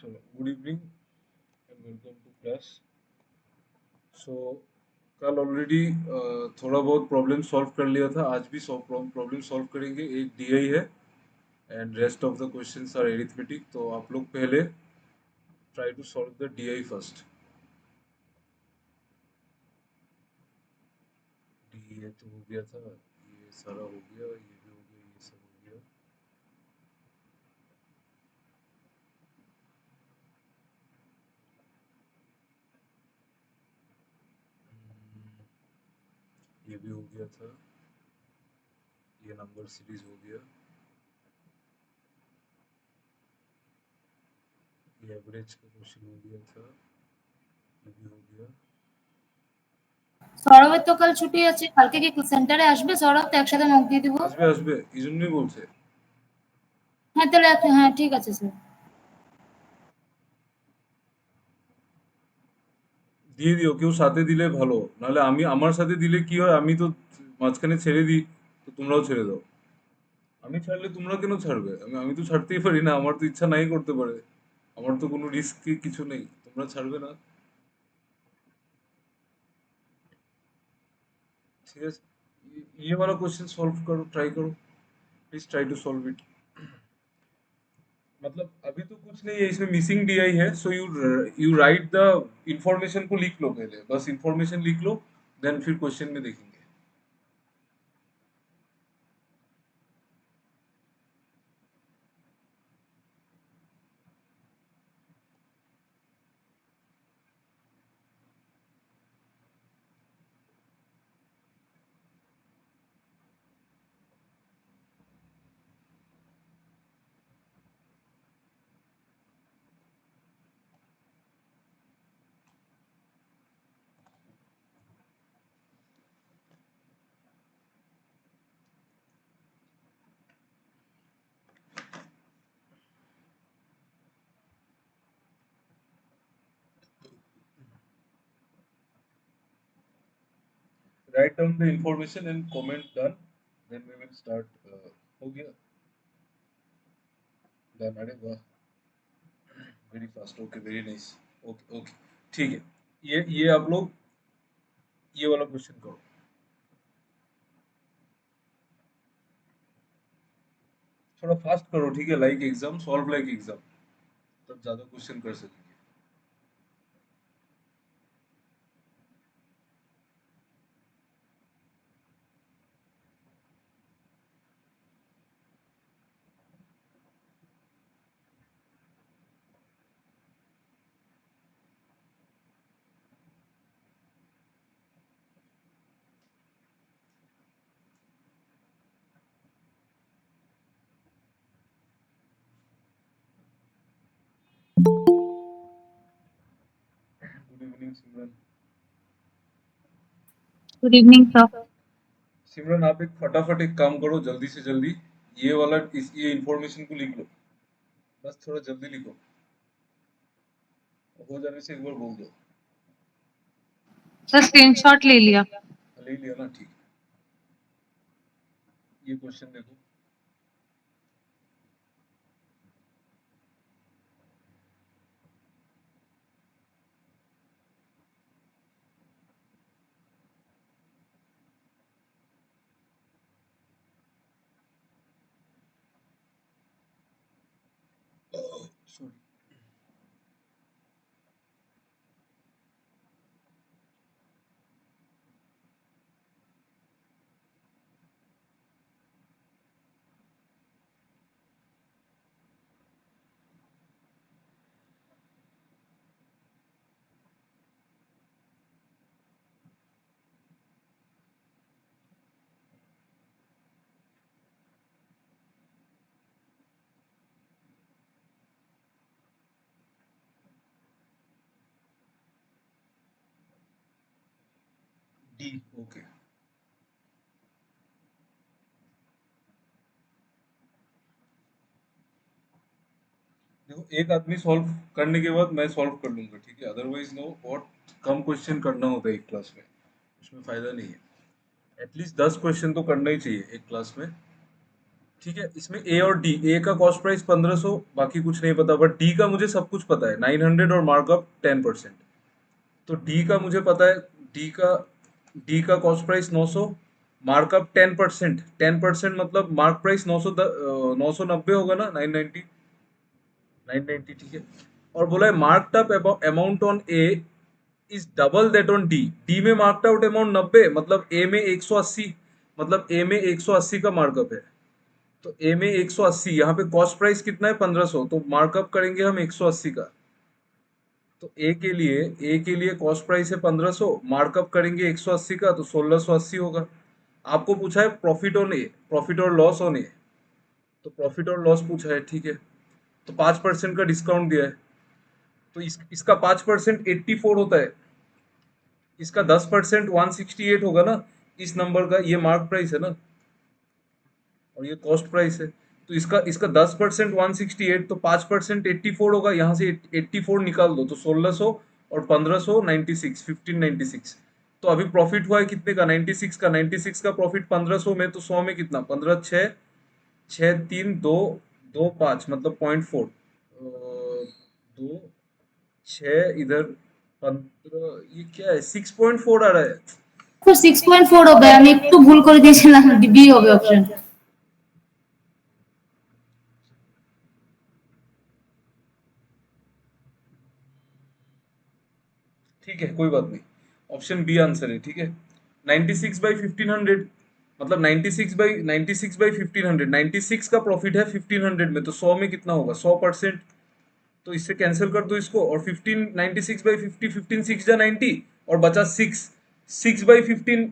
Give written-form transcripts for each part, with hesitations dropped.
चलो, good evening and welcome to class. So कल already थोड़ा बहुत प्रॉब्लम सॉल्व कर लिया था, आज भी प्रॉब्लम सॉल्व करेंगे। एक डीआई है and rest of the questions are arithmetic. तो आप लोग पहले try to solve the DI first. D ये तो हो गया था, ये सारा हो गया, ये भी हो गया, ये सब हो गया। ये भी हो गया था, ये नंबर सीरीज हो गया, ये एवरेज का क्वेश्चन हो गया था, ये भी हो गया। সৌরভের তো কাল ছুটি আছে, কালকে কি সেন্টারে আসবে সৌরভ? তো একসাথে নক দিয়ে দিব। আসবে আসবে, এই জন্যই বলছে। হ্যাঁ তাহলে হ্যাঁ ঠিক আছে স্যার। দিয়ে দিও, কেউ সাথে দিলে ভালো, নাহলে আমি আমার সাথে দিলে কি হয়, আমি তো মাঝখানে ছেড়ে দিই, তো তোমরাও ছেড়ে দাও। আমি ছাড়লে তোমরা কেন ছাড়বে? আমি তো ছাড়তেই পারি না, আমার তো ইচ্ছা নাই করতে পারে। আমার তো কোনো রিস্ক কিছু নেই, তোমরা ছাড়বে না। ठीक है, ये वाला क्वेश्चन सॉल्व करो, ट्राई करो, please try to solve it. मतलब अभी तो कुछ नहीं है इसमें, मिसिंग डीआई है, so you right the information को लिख लो पहले, बस इंफॉर्मेशन लिख लो, देन फिर क्वेश्चन में देखेंगे। Write down the information and comment done, then we will start. हो गया, done। अरे वाह, very fast, okay, very nice. Okay okay, ठीक है। ये आप लोग ये वाला क्वेश्चन करो, थोड़ा फास्ट करो, ठीक है? Like exam, solve like exam, तब ज्यादा क्वेश्चन कर सकेंगे। Good evening Simran. Good evening sir. Simran, आप एक फटाफट एक काम करो, जल्दी से जल्दी ये वाला ये इंफॉर्मेशन को लिख लो, बस थोड़ा जल्दी लिखो, हो जाने से एक बार बोल दो। सर स्क्रीनशॉट ले लिया। ले लिया ना, ठीक है। ये क्वेश्चन देखो, सॉरी। D, okay. देखो, एक आदमी सॉल्व करने के बाद मैं सॉल्व कर लूंगा, ठीक है? अदरवाइज नो, बहुत कम क्वेश्चन करना होता है एक क्लास में, उसमें फायदा नहीं है। एटलीस्ट 10 क्वेश्चन तो करना ही चाहिए एक क्लास में। ठीक है, इसमें ए और डी, ए का कॉस्ट प्राइस 1500, बाकी कुछ नहीं पता, बट डी का मुझे सब कुछ पता है, 900 और मार्कअप 10%। तो डी का मुझे पता है, डी का डी का कॉस्ट प्राइस 900, मार्कअप 10%, 10% मतलब मार्क प्राइस 990 होगा ना, 990, ठीक है। और बोला है marked up amount on A is double that on D, D में मार्क्ड आउट अमाउंट 90, मतलब ए में 180, मतलब ए में 180 का मार्कअप है। तो ए में 180, यहाँ पे कॉस्ट प्राइस कितना है 1500, तो मार्कअप करेंगे हम 180 का। तो ए के लिए कॉस्ट प्राइस है 1500, मार्कअप करेंगे 180 का, तो 1680 होगा। आपको पूछा है प्रॉफिट ऑन ए, प्रॉफिट और लॉस ऑन ए, तो प्रॉफिट और लॉस पूछा है, ठीक है। तो 5% का डिस्काउंट दिया है, तो इसका 5% 84 होता है, इसका 10% 168 होगा ना, इस नंबर का, ये मार्क प्राइस है ना, और ये कॉस्ट प्राइस है। तो इसका इसका 10% 168, तो 5% 84 होगा, यहाँ से 84 निकाल दो, तो 1600 और 1500 96, 1596। तो अभी प्रॉफिट हुआ है कितने का, 96 का, 96 का प्रॉफिट 1500 में, तो 100 में कितना, 15 6 6 3 2 2 5, मतलब 0.4, 2 6 इधर 15, ये क्या है, 6.4 आ रहा है। তো 6.4 হবে, আমি একটু ভুল করে দিয়েছিলাম, বি হবে অপশন। ठीक है, कोई बात नहीं, ऑप्शन बी आंसर है, ठीक है। 96/1500, मतलब 96/1500, 96 का प्रॉफिट है 1500 में, तो 100 में कितना होगा, 100%। तो इससे कैंसिल कर दो इसको, और 15, 96/50, 15 6 जा 90, और बचा 6, 6/15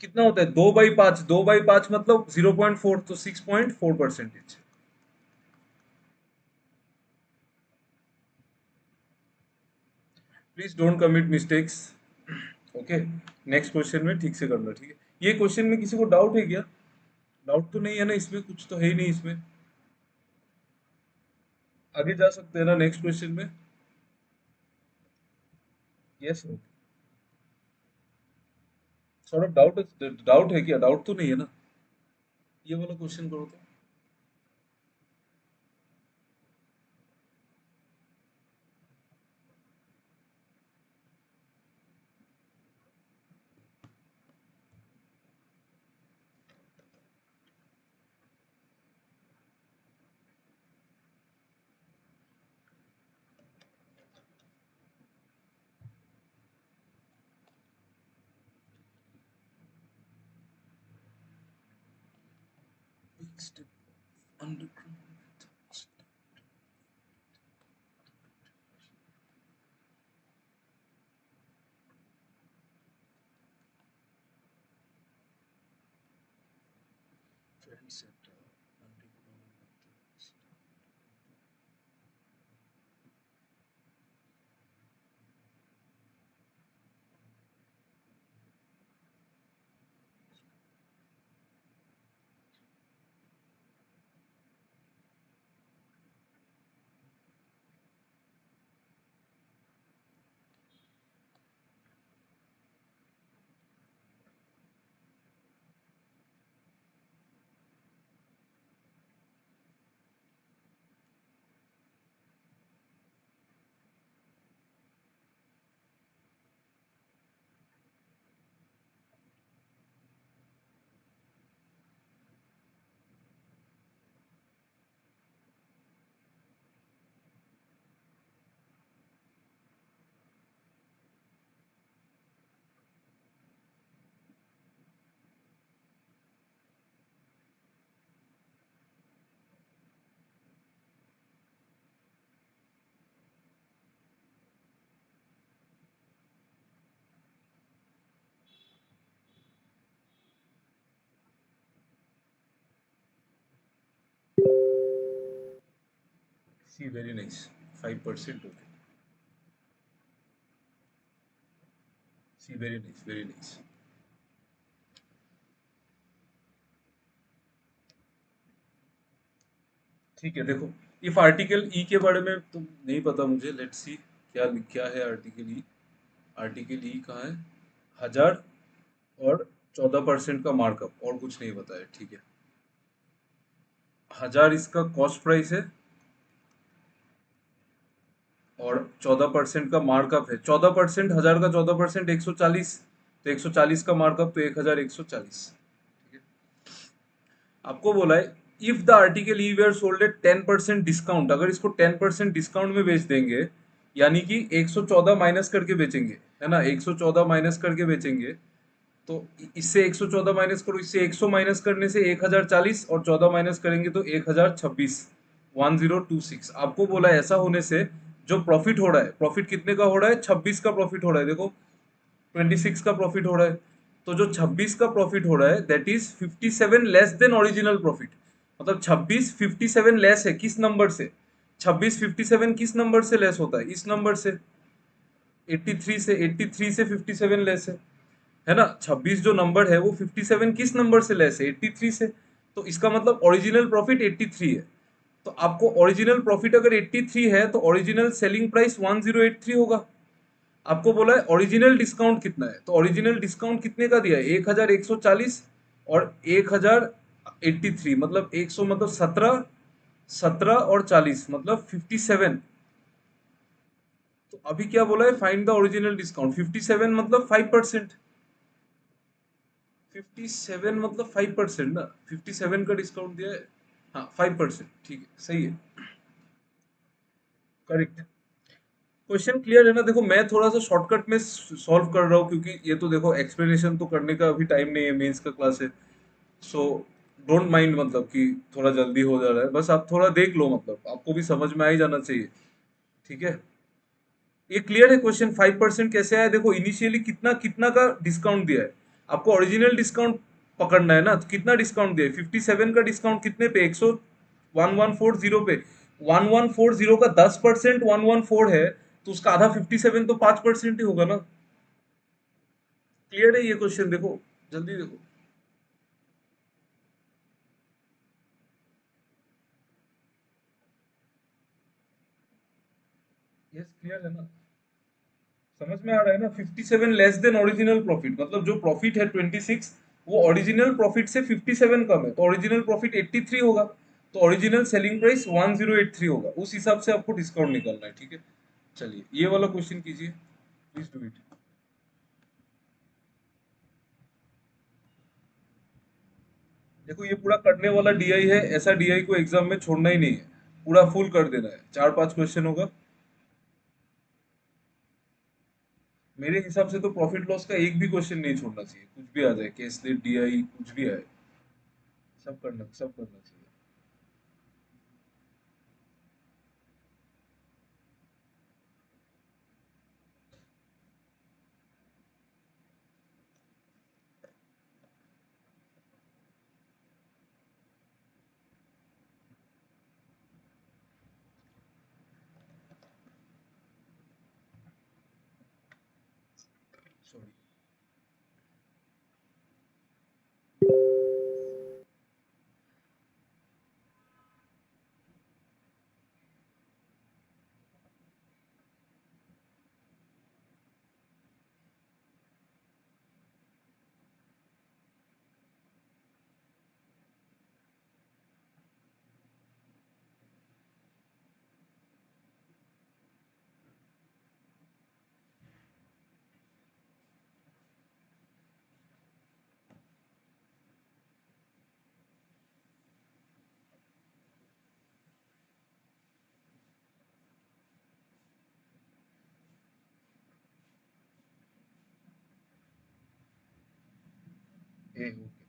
कितना होता है, 2/5, 2/5 मतलब 0.4, तो 6.4%। Please don't commit mistakes, okay. Next question में ठीक से करना, ठीक है। ये क्वेश्चन में किसी को डाउट है क्या, डाउट तो नहीं है ना इसमें, कुछ तो है ही नहीं इसमें, आगे जा सकते हैं ना नेक्स्ट क्वेश्चन में। यस, सॉर्ट ऑफ डाउट है क्या, डाउट तो नहीं है ना, ये वाला क्वेश्चन करो तो। Big step underground methods. Trend setter, underground methods. See, very nice. 5% okay. See, very nice, very nice. ठीक है, देखो, इफ आर्टिकल ई के बारे में तो नहीं पता मुझे, लेट्स सी क्या है आर्टिकल ई। आर्टिकल ई कहाँ है, 1000 और 14% का मार्कअप, और कुछ नहीं पता है, ठीक है। 1000 इसका कॉस्ट प्राइस है और 14% का मार्कअप है। 14%, 1000 का 14% 140, तो 140 का मार्कअप, तो 1140। ठीक है। आपको बोला है if the article E were sold at 10% discount, अगर इसको 10% डिस्काउंट में बेच देंगे, यानी कि 114 माइनस करके बेचेंगे, है ना, 114 माइनस करके बेचेंगे, तो इससे 114 माइनस करो, इससे 100 माइनस करने से 1040, और 14 माइनस करेंगे तो 1026, 1026। आपको बोला ऐसा होने से जो प्रॉफिट हो रहा है, प्रॉफिट कितने का हो रहा है, 26 का प्रॉफिट हो रहा है, देखो 26 का प्रॉफिट हो रहा है। तो जो 26 का प्रॉफिट हो रहा है that is 57 less than original profit. मतलब 26 57 लेस है किस नंबर से, 26 57 किस नंबर से लेस होता है, इस नंबर से, 83 से, 83 से 57 लेस है ना। 26 जो नंबर है वो 57 किस नंबर से लेस है, 83 से। तो इसका मतलब ओरिजिनल प्रॉफिट 83 है। तो आपको ओरिजिनल प्रॉफिट अगर 83 है तो ओरिजिनल सेलिंग प्राइस 1083 होगा। आपको बोला है ओरिजिनल डिस्काउंट कितना है, तो ओरिजिनल डिस्काउंट कितने का दिया है, 1140, और 1083 मतलब 100, मतलब 17, 17 और 40 मतलब 57। तो अभी क्या बोला है, फाइंड द ओरिजिनल डिस्काउंट, 57 मतलब 5%, 57 मतलब 5% ना, 57 का डिस्काउंट दिया है, हाँ 5%, ठीक है, सही है, करेक्ट। क्वेश्चन क्लियर है ना। देखो मैं थोड़ा सा शॉर्टकट में सॉल्व कर रहा हूँ, क्योंकि ये तो देखो एक्सप्लेनेशन तो करने का अभी टाइम नहीं है, मेंस का क्लास है। सो डोंट माइंड, मतलब कि थोड़ा जल्दी हो जा रहा है, बस आप थोड़ा देख लो, मतलब आपको भी समझ में आ ही जाना चाहिए। ठीक है। ये क्लियर है क्वेश्चन, 5% कैसे आया, देखो इनिशियली कितना कितना का डिस्काउंट दिया है, आपको ओरिजिनल डिस्काउंट पकड़ना है ना। तो कितना डिस्काउंट दिया है, 57 का डिस्काउंट कितने पे, 100, 1140 पे, 1140 का 10% 114 है, तो उसका आधा 57 तो 5% ही होगा ना। क्लियर है ये क्वेश्चन, देखो जल्दी देखो। यस क्लियर है ना, समझ में आ रहा है ना। 57 लेस देन ओरिजिनल प्रॉफिट, मतलब जो प्रॉफिट है 26, वो ओरिजिनल प्रॉफिट से 57 कम है, तो ओरिजिनल प्रॉफिट 83 होगा, तो ओरिजिनल सेलिंग प्राइस 1083 होगा, उस हिसाब से आपको डिस्काउंट निकालना है। ठीक है, चलिए ये वाला क्वेश्चन कीजिए, प्लीज डू इट। देखो ये पूरा करने वाला डीआई है, ऐसा डीआई को एग्जाम में छोड़ना ही नहीं है, पूरा फुल कर देना है, 4-5 क्वेश्चन होगा। मेरे हिसाब से तो प्रॉफिट लॉस का एक भी क्वेश्चन नहीं छोड़ना चाहिए, कुछ भी आ जाए, केस डीआई कुछ भी आए, सब करना चाहिए। सॉरी। ए ओके।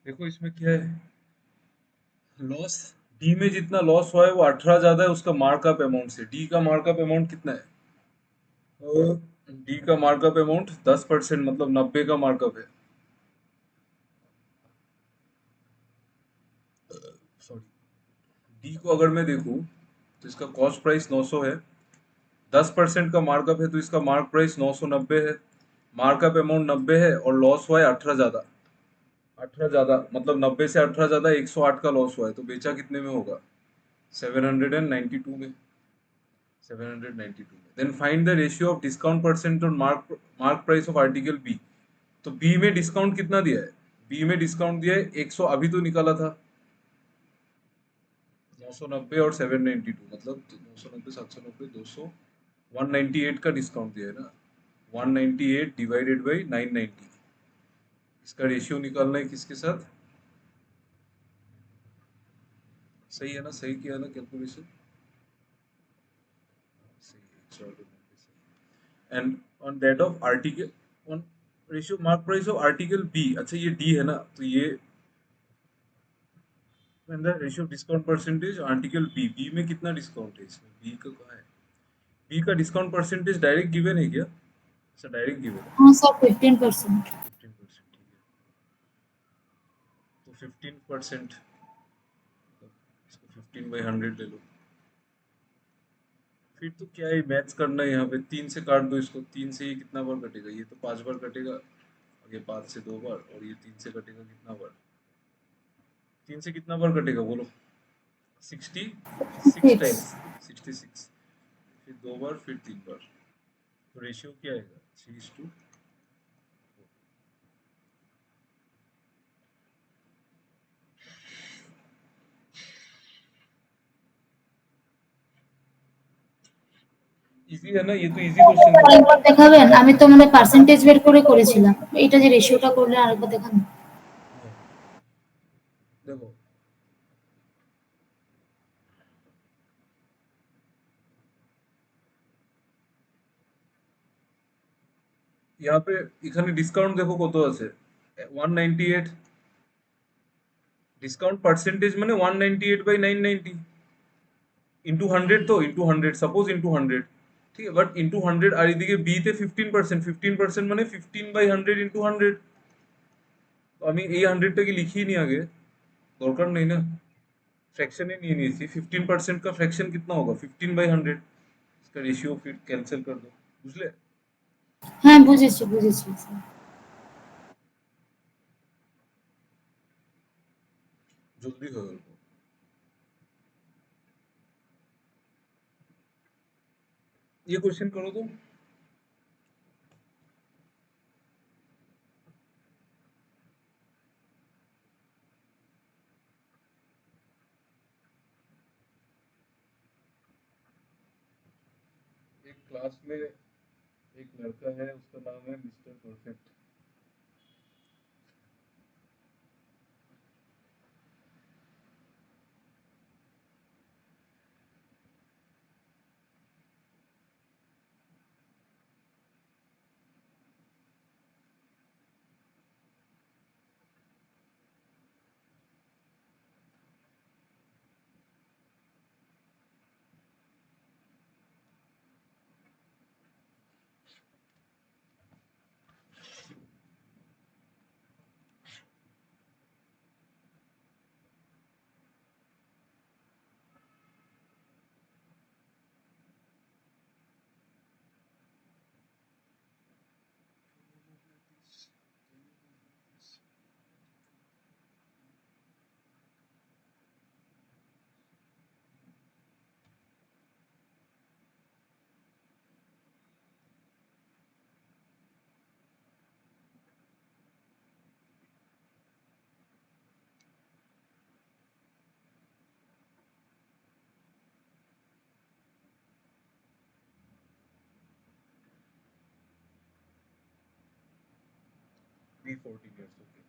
देखो इसमें क्या है, लॉस, डी में जितना लॉस हुआ है वो 18 ज्यादा है उसका मार्कअप अमाउंट से। डी का मार्कअप अमाउंट कितना है, डी का मार्कअप अमाउंट 10%, मतलब 90 का मार्कअप है। सॉरी, डी को अगर मैं देखूं तो इसका कॉस्ट प्राइस 900 है, 10% का मार्कअप है तो इसका मार्क प्राइस 990 है, मार्कअप अमाउंट 90 है और लॉस हुआ है 18 ज्यादा। 18 ज्यादा मतलब 90 से 18 ज्यादा 108 का लॉस हुआ है, तो बेचा कितने में होगा? 792 में। 792 में। Then find the ratio of discount percent on mark mark price of article B. तो बी में डिस्काउंट कितना दिया है? बी में डिस्काउंट दिया है 100, अभी तो निकाला था 990 और 792, मतलब 990 790 200, 198 का डिस्काउंट दिया है ना। 198 डिवाइडेड बाई 990, इसका रेशियो निकालना है किसके साथ? सही है ना? सही किया ना कैलकुलेशन? सही है, 190 सही। And on that of article, on ratio mark price of article B, अच्छा ये डी है ना, तो ये ratio discount percentage article B, B में कितना डिस्काउंट है इसमें? बी का कहाँ है? बी का डिस्काउंट परसेंटेज डायरेक्ट गिवन है क्या? अच्छा डायरेक्ट गिवन है, हाँ सर 15%। 15%, ठीक है। तो 15%, इसको 15/100 ले लो। फिर तो क्या है, मैथ्स करना है यहाँ पे। 3 से काट दो इसको, 3 से ये कितना बार कटेगा? ये तो 5 बार कटेगा, और ये 5 से 2 बार, और ये 3 से कटेगा कितना बार? 3 से कितना बार कटेगा बोलो? 66 6। टाइम्स, 66। फिर 2 बार, फिर 3 बार। तो रेशियो क्या आएगा? 3:4। इजी है ना? ये तो इजी क्वेश्चन था। আরেকবার দেখাবেন? আমি তো মানে পার্সেন্টেজ বের করে করেছিলাম। এটা যে রেশিওটা করলে আরেকবার দেখান। हाँ, देखो यहाँ पे এখানে ডিসকাউন্ট দেখো কত আছে? 198। ডিসকাউন্ট পার্সেন্টেজ মানে 198/990 ইন্টু 100, তো ইন্টু 100, সাপোজ ইন্টু 100, ঠিক আছে, বাট ইন্টু 100, আর এদিকে বি তে 15%, 15% মানে 15/100 ইন্টু 100। তো আমি এই 100টাকে লিখিয়ে নি আগে, দরকার নেই না, फ्रैक्शन ही नहीं निয়েছি। 15% का फ्रैक्शन कितना होगा? 15/100। इसका रेशियो फिर कैंसिल कर दो, বুঝলে? হ্যাঁ বুঝেছি, বুঝেছি স্যার। জলদি হয়ে গেল। ये क्वेश्चन करो तो। एक क्लास में एक लड़का है, उसका नाम है mister perfect. B 14 years, okay.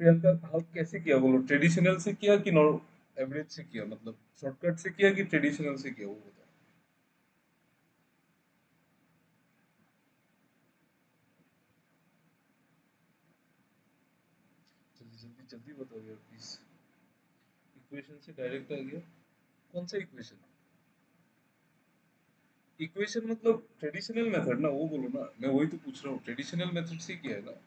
Priyanka, how कैसे किया बोलो? ट्रेडिशनल से किया कि नॉर्मल एवरेज से किया, मतलब शॉर्टकट से किया कि ट्रेडिशनल से किया, वो बताओ। जल्दी बताओ यार प्लीज। इक्वेशन से डायरेक्ट आ गया, कौन सा इक्वेशन? इक्वेशन मतलब ट्रेडिशनल मेथड ना, वो बोलो ना, मैं वही तो पूछ रहा हूँ, ट्रेडिशनल मेथड से क्या है ना।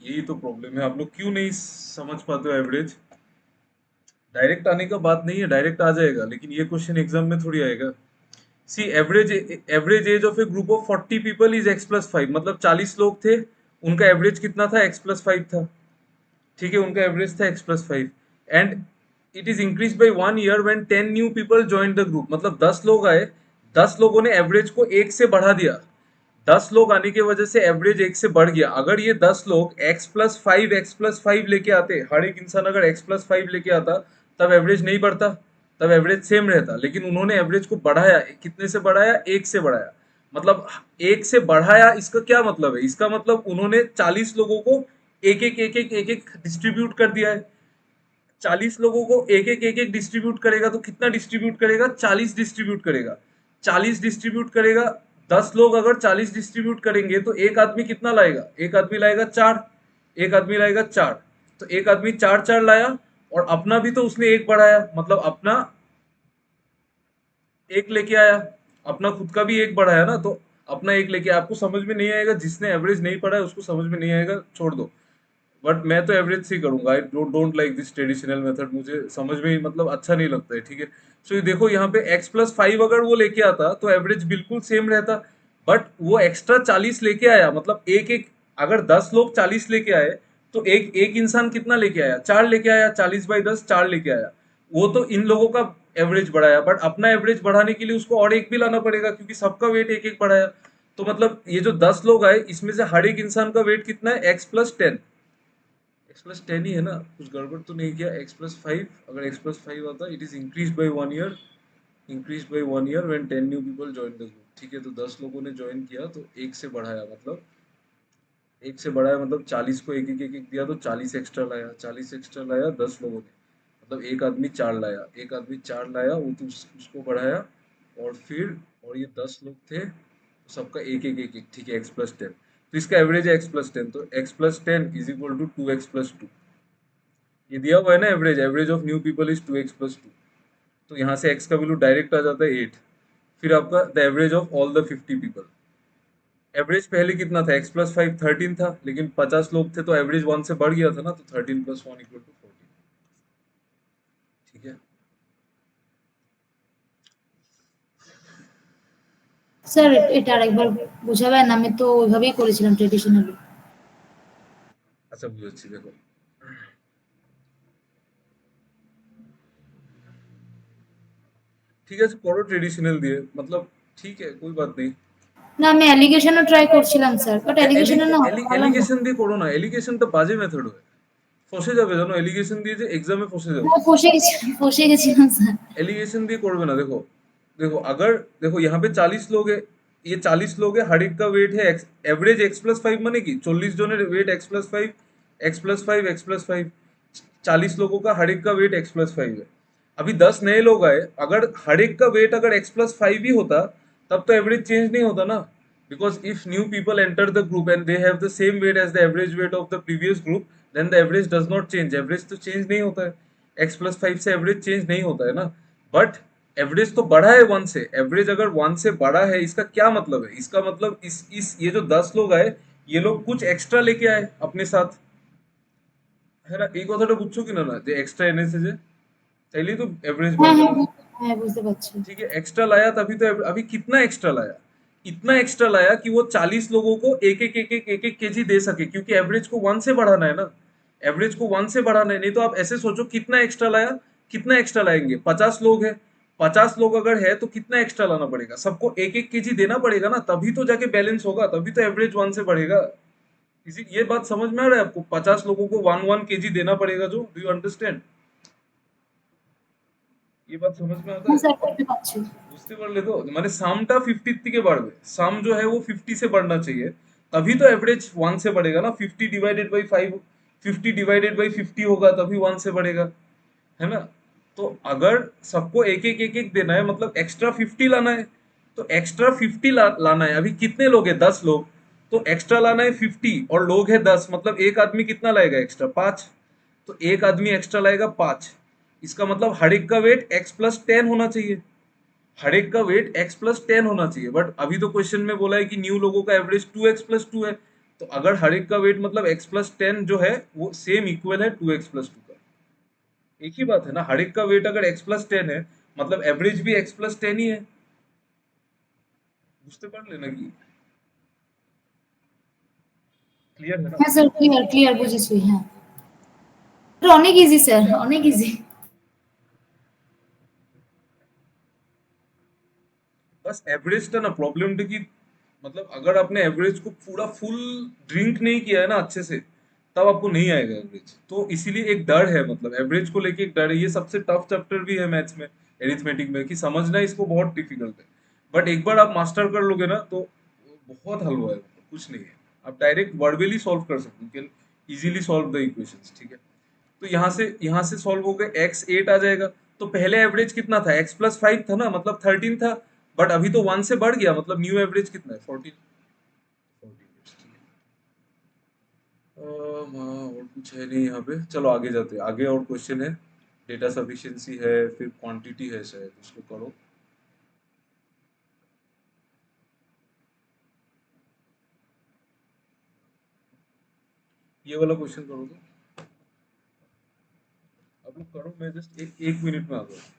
यही तो प्रॉब्लम है, आप लोग क्यों नहीं समझ पाते हो एवरेज। डायरेक्ट आने का बात नहीं है, डायरेक्ट आ जाएगा, लेकिन ये क्वेश्चन एग्जाम में थोड़ी आएगा। See average age of a group of 40 people is x+5, मतलब 40 लोग थे, उनका एवरेज कितना था, x+5 था। ठीक है, उनका एवरेज था x+5, and it is increase by 1 year when 10 new people join the group, मतलब 10 लोग आए, 10 लोगों ने एवरेज को एक से बढ़ा दिया। 10 लोग आने की वजह से एवरेज एक से बढ़ गया। अगर ये 10 लोग x+5 लेके आते, हर एक इंसान अगर x+5 लेके आता, तब एवरेज नहीं बढ़ता, तब एवरेज सेम रहता। लेकिन उन्होंने एवरेज को बढ़ाया, कितने से बढ़ाया, एक से बढ़ाया। मतलब एक से बढ़ाया, इसका क्या मतलब है, इसका मतलब उन्होंने 40 लोगों को एक एक डिस्ट्रीब्यूट कर दिया है। 40 लोगों को एक एक डिस्ट्रीब्यूट करेगा तो कितना डिस्ट्रीब्यूट करेगा, 40 डिस्ट्रीब्यूट करेगा। 40 डिस्ट्रीब्यूट करेगा, 10 लोग अगर 40 डिस्ट्रीब्यूट करेंगे तो एक आदमी कितना लाएगा, एक आदमी लाएगा 4, एक आदमी लाएगा 4, तो एक आदमी 4 4 लाया, और अपना भी तो उसने एक बढ़ाया, मतलब अपना एक लेके आया, अपना खुद का भी एक बढ़ाया ना, तो अपना एक लेके, आपको समझ में नहीं आएगा, जिसने एवरेज नहीं पढ़ा है उसको समझ में नहीं आएगा, छोड़ दो। बट मैं तो एवरेज से ही करूंगा, I don't like this traditional method, मुझे समझ में मतलब अच्छा नहीं लगता है। ठीक है, सो ये देखो यहाँ पे x+5 अगर वो लेके आता तो एवरेज बिल्कुल सेम रहता, बट वो एक्स्ट्रा 40 लेके आया, मतलब एक एक, अगर 10 लोग 40 लेके आए, तो एक एक इंसान कितना लेके आया, 4 लेके आया, 40/10 4 लेके आया। वो तो इन लोगों का एवरेज बढ़ाया, बट अपना एवरेज बढ़ाने के लिए उसको और एक भी लाना पड़ेगा, क्योंकि सबका वेट एक एक बढ़ाया। तो मतलब ये जो 10 लोग आए, इसमें से हर एक इंसान का वेट कितना है, x+10, x+10 ही है ना, कुछ गड़बड़ तो नहीं किया। x+5, अगर x+5 आता, it is increase by 1 year, increase by 1 year when 10 new people join the group. ठीक है, तो 10 लोगों ने ज्वाइन किया तो एक से बढ़ाया, मतलब एक से बढ़ाया, मतलब 40 को एक एक दिया तो 40 एक्स्ट्रा लाया, 40 एक्स्ट्रा लाया 10 लोगों ने, मतलब एक आदमी 4 लाया, एक आदमी 4 लाया, वो तो उसको बढ़ाया, और फिर, और ये 10 लोग थे तो सबका एक एक, ठीक है, x+10, तो इसका एवरेज है x+10, तो x+10 is equal to 2x+2। ये दिया हुआ है ना average, average of new people is 2x+2, तो यहाँ से x का वैल्यू डायरेक्ट आ जाता है 8। फिर आपका the average of all the 50 people, average पहले कितना था, x+5 13 था, लेकिन 50 लोग थे तो एवरेज 1 से बढ़ गया था ना, तो 13+1 इक्वल टू 14। ठीक है, স্যার এটা আরেকবার বুঝাবেন, আমি তো ওইভাবেই করেছিলাম ট্রেডিশনালি। अच्छा বুঝেছি, দেখো ঠিক আছে, করো ট্রেডিশনাল দিয়ে, मतलब ঠিক है, कोई बात नहीं। না আমি অ্যালিগেশনও ট্রাই করছিলাম স্যার, বাট অ্যালিগেশনে না হলো না। এলিগেশন দিয়ে করো না, এলিগেশনটা বাজে মেথড হয়, ফসে যাবে জানো, এলিগেশন দিয়ে যে এক্সামে ফসে যাবে। হ্যাঁ ফসে গেছিলাম স্যার। एलिगेशन দিয়ে করবে ना, देखो, देखो अगर, देखो यहाँ पे 40 लोग है, ये 40 लोग है, हर एक का वेट है एवरेज x+5, माने कि 40 जन वेट x+5, x+5, x+5, 40 लोगों का हर एक का वेट x+5 है। अभी 10 नए लोग आए, अगर हर एक का वेट अगर x+5 ही होता, तब तो एवरेज चेंज नहीं होता ना, because if new people enter the group and they have the same weight as the average weight of the previous group, then the average does not change, average तो change नहीं होता है, x+5 से average change नहीं होता है ना। But average तो बढ़ा है 1 से, एवरेज अगर 1 से बढ़ा है, इसका क्या मतलब है, इसका मतलब इस ये जो 10 लोग आए, ये लोग कुछ एक्स्ट्रा लेके आए अपने साथ, है ना, এই কথাটা বুঝছো কিনা না, যে এক্সট্রা এনেছে যে, তাইলেই তো এভারেজ হ্যাঁ বাড়বে হ্যাঁ না। হ্যাঁ বুঝতে পারছি। ठीक है, एक्स्ट्रा लाया तभी तो अभी कितना एक्स्ट्रा लाया, इतना एक्स्ट्रा लाया कि वो 40 लोगों को एक एक केजी दे सके, क्योंकि एवरेज को 1 से बढ़ाना है ना, एवरेज को 1 से बढ़ाना है। नहीं तो आप ऐसे सोचो कितना एक्स्ट्रा लाया, कितना एक्स्ट्रा लाएंगे, 50 लोग है, 50 लोग अगर है तो कितना एक्स्ट्रा लाना पड़ेगा, सबको एक केजी देना पड़ेगा ना, तभी तो जाके बैलेंस होगा, तभी तो एवरेज 1 से बढ़ेगा। इसी ये बात समझ में आ रहा है आपको, 50 लोगों को 1 केजी देना पड़ेगा, जो डू यू अंडरस्टैंड, ये बात समझ में आता হ্যাঁ है। স্যার করতে পারছি। বুঝতে পারলে তো, মানে সামটা 50 থেকে বাড়বে, সাম जो है वो 50 से बढ़ना चाहिए, तभी तो एवरेज 1 से बढ़ेगा ना, 50 डिवाइडेड बाई 5, 50 डिवाइडेड बाई 50 होगा तभी 1 से बढ़ेगा, है ना। तो अगर सबको एक एक देना है, मतलब एक्स्ट्रा 50 लाना है, तो एक्स्ट्रा 50 लाना है। अभी कितने लोग हैं, 10 लोग, तो एक्स्ट्रा लाना है 50 और लोग है 10, मतलब एक आदमी कितना लाएगा एक्स्ट्रा? 5। तो एक आदमी एक्स्ट्रा लाएगा 5। इसका मतलब हर एक का वेट x+10 होना चाहिए। हर एक का वेट x+10 होना चाहिए, बट अभी तो क्वेश्चन में बोला है कि न्यू लोगों का एवरेज 2x+2 है। तो अगर हर एक का वेट मतलब x+10 जो है वो सेम इक्वल है 2x+2 का। एक ही बात है ना, हर एक का वेट अगर x+10 है मतलब एवरेज भी x+10 ही है। বুঝতে পারলে নাকি? ক্লিয়ার है ना? হ্যাঁ স্যার, ক্লিয়ার ক্লিয়ার বুঝেছি। হ্যাঁ, এটা অনেক ইজি স্যার, অনেক ইজি। बस एवरेज ना प्रॉब्लम थी कि मतलब अगर आपने एवरेज को पूरा फुल ड्रिंक नहीं किया है ना अच्छे से, तब आपको नहीं आएगा एवरेज। तो इसीलिए एक डर है, मतलब एवरेज को लेके एक डर है। ये सबसे टफ चैप्टर भी है मैथ्स में, एरिथमेटिक में, कि समझना इसको बहुत डिफिकल्ट है। बट एक बार आप मास्टर कर लोगे ना तो बहुत हलवा है, मतलब कुछ नहीं है। आप डायरेक्ट वर्बली सॉल्व कर सकते हो, can easily solve the equations, ठीक है। तो यहाँ से सॉल्व हो गए, x8 आ जाएगा। तो पहले एवरेज कितना था? x+5 था ना, मतलब 13 था। बट अभी तो 1 से बढ़ गया, मतलब न्यू एवरेज कितना है? 14। 14, और कुछ है नहीं यहाँ पे। चलो आगे जाते हैं, आगे और क्वेश्चन है। डेटा सफिशिएंसी है, फिर क्वांटिटी है, शायद उसको करो। ये वाला क्वेश्चन करो तो। आप लोग करो, मैं जस्ट एक मिनट में आ जाऊँ।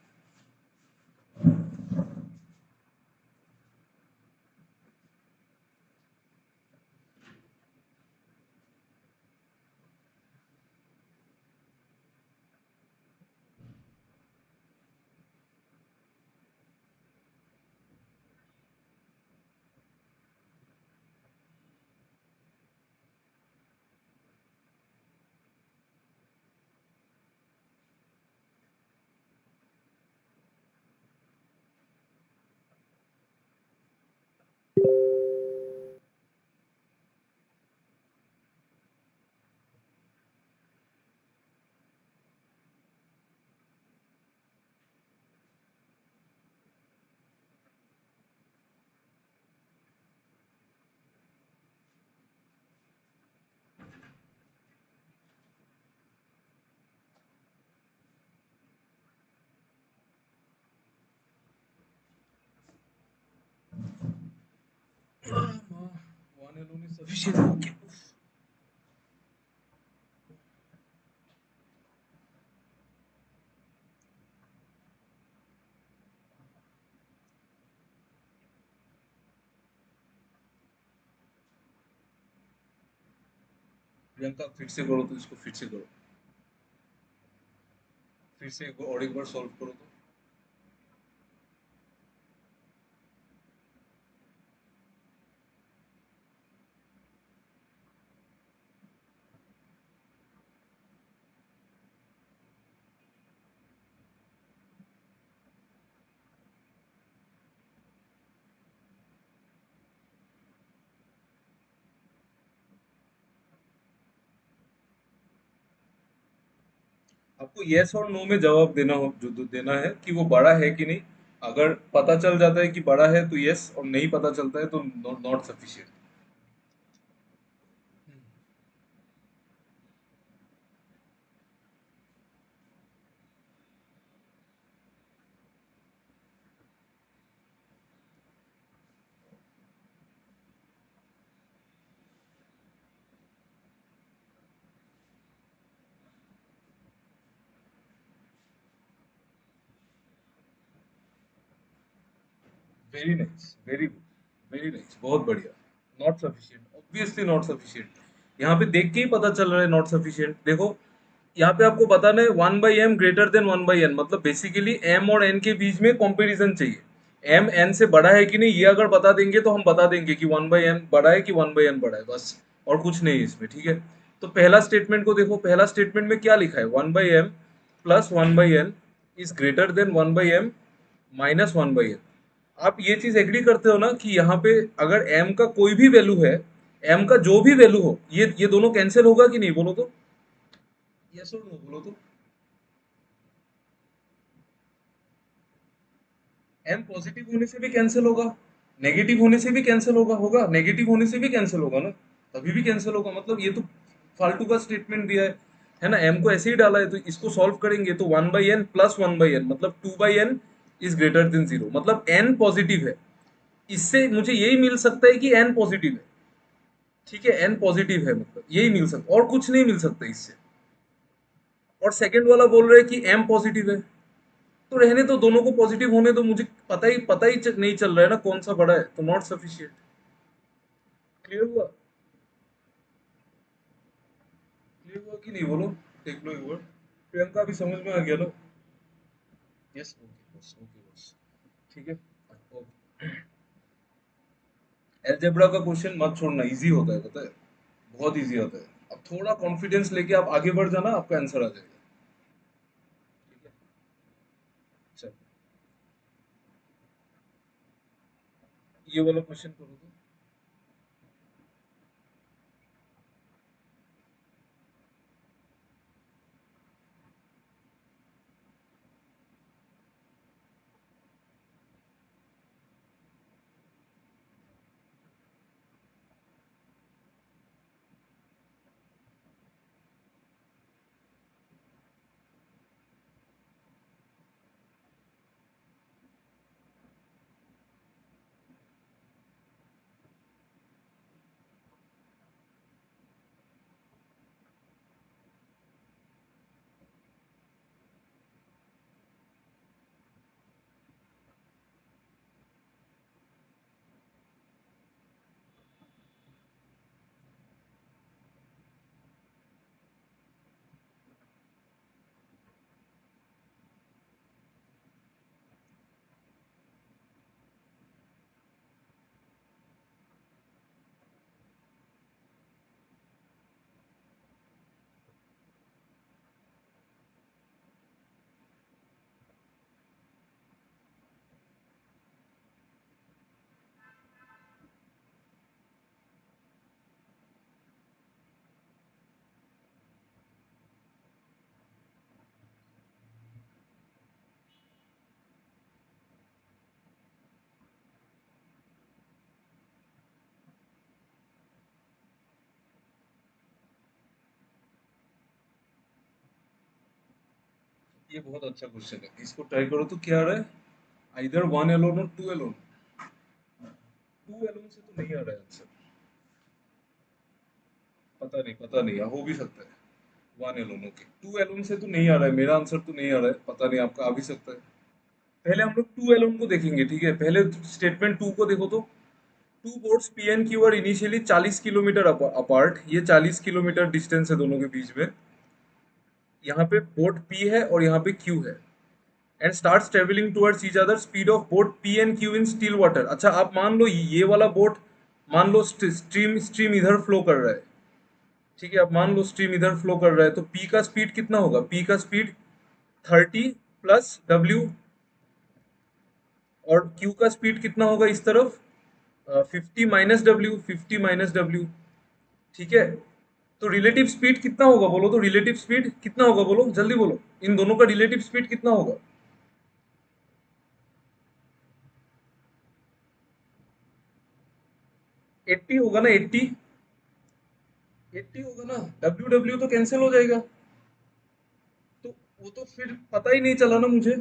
One alone is sufficient. Okay. Priyanka फिर से करो तो, इसको फिर से करो। फिर से और एक बार सॉल्व करो तो। आपको यस और नो में जवाब देना हो, जो देना है कि वो बड़ा है कि नहीं। अगर पता चल जाता है कि बड़ा है तो यस, और नहीं पता चलता है तो not sufficient. Very nice, very good, very nice, बहुत बढ़िया। Not sufficient, obviously not sufficient. यहाँ पे देख के ही पता चल रहा है नॉट सफिशिएंट। देखो, यहाँ पे आपको बताना है 1/m ग्रेटर देन 1/n, मतलब बेसिकली m और n के बीच में कंपैरिजन चाहिए। m n से बड़ा है कि नहीं, ये अगर बता देंगे तो हम बता देंगे कि 1/m बड़ा है कि 1/n बड़ा है, बस। और कुछ नहीं है इसमें, ठीक है। तो पहला स्टेटमेंट को देखो, पहला स्टेटमेंट में क्या लिखा है? 1/m plus 1/n is greater than 1/m minus 1/n। आप ये चीज एग्री करते हो ना कि यहाँ पे अगर m का कोई भी वैल्यू है, m का जो भी वैल्यू हो, ये दोनों कैंसिल होगा कि नहीं, बोलो तो। यस और नो बोलो तो। m पॉजिटिव होने से भी कैंसिल होगा, नेगेटिव होने से भी कैंसिल होगा होगा नेगेटिव होने से भी कैंसिल होगा ना, तभी भी कैंसिल होगा। मतलब ये तो फालतू का स्टेटमेंट दिया है ना। एम को ऐसे ही डाला है, तो इसको सॉल्व करेंगे तो 1/n प्लस 1/n मतलब 2/n इज ग्रेटर देन 0, मतलब n पॉजिटिव है। इससे मुझे यही मिल सकता है कि n पॉजिटिव है। ठीक है, n पॉजिटिव है, मतलब यही मिल सकता, और कुछ नहीं मिल सकता इससे। और सेकंड वाला बोल रहे हैं कि m पॉजिटिव है, तो रहने तो दोनों को पॉजिटिव होने दो। मुझे नहीं चल रहा है ना कौन सा बड़ा है, तो नॉट सफिशिएंट। क्लियर हुआ? क्लियर हुआ कि नहीं बोलो? देख लो एक बार। प्रियंका भी समझ में आ गया ना? यस, ओके बस, ओके बस। ठीक है, ओके। एलजेब्रा का क्वेश्चन मत छोड़ना, इजी होता है, पता है, बहुत इजी होता है। अब थोड़ा कॉन्फिडेंस लेके आप आगे बढ़ जाना, आपका आंसर आ जाएगा। ठीक है, चल ये वाला क्वेश्चन करो तो। ये बहुत अच्छा क्वेश्चन है, इसको ट्राई करो तो क्या आ रहा है। आइदर वन एलोन और टू एलोन। टू एलोन से तो नहीं आ रहा है आंसर। पता नहीं, हो भी सकता है। One alone, okay. Two alone से तो नहीं आ रहा है, मेरा आंसर तो नहीं आ रहा है, पता नहीं आपका आ भी सकता है। पहले हम लोग टू एलोन को देखेंगे, ठीक है। पहले स्टेटमेंट टू को देखो तो। Two boats P and Q are initially 40 kilometre apart, ये 40 किलोमीटर डिस्टेंस है दोनों के बीच में। यहाँ पे बोट पी है और यहाँ पे क्यू है, and starts travelling towards each other, speed of boat P and Q in still water. अच्छा, आप मान लो ये वाला बोट, मान लो स्ट्रीम स्ट्रीम इधर फ्लो कर रहा है। ठीक है, अब मान लो स्ट्रीम इधर फ्लो कर रहा है, तो पी का स्पीड कितना होगा? पी का स्पीड 30 प्लस डब्ल्यू, और क्यू का स्पीड कितना होगा इस तरफ? 50 - W, 50 - W। ठीक है, तो रिलेटिव स्पीड कितना होगा बोलो तो? रिलेटिव स्पीड कितना होगा बोलो, जल्दी बोलो। इन दोनों का रिलेटिव स्पीड कितना होगा? 80 होगा ना, 80। 80 होगा ना, डब्ल्यू डब्ल्यू तो कैंसिल हो जाएगा। तो वो तो फिर पता ही नहीं चला ना मुझे।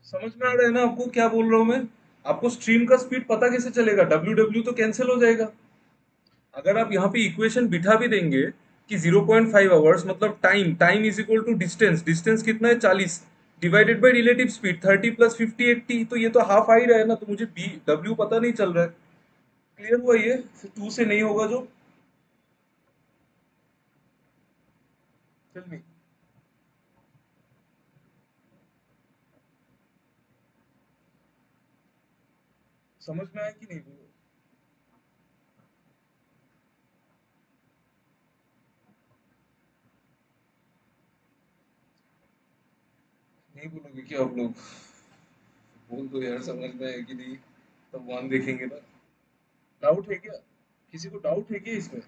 समझ में आ रहा है ना आपको क्या बोल रहा हूँ मैं? आपको स्ट्रीम का स्पीड पता कैसे चलेगा? डब्ल्यू डब्ल्यू तो कैंसिल हो जाएगा। अगर आप यहाँ पे इक्वेशन बिठा भी देंगे कि 0.5 आवर्स, मतलब time time is equal to distance, distance कितना है 40, divided by relative speed 30 plus 50 80, तो ये तो हाफ आ ही रहा है ना, तो मुझे बी डब्ल्यू पता नहीं चल रहा है। क्लियर हुआ ये? टू से नहीं होगा जो। Tell me. समझ में आया कि नहीं बोलो? नहीं बोलोगे क्या आप लोग? बोल दो यार, समझ में आया कि नहीं, तब वन देखेंगे ना। डाउट है क्या? किसी को डाउट है क्या इसमें?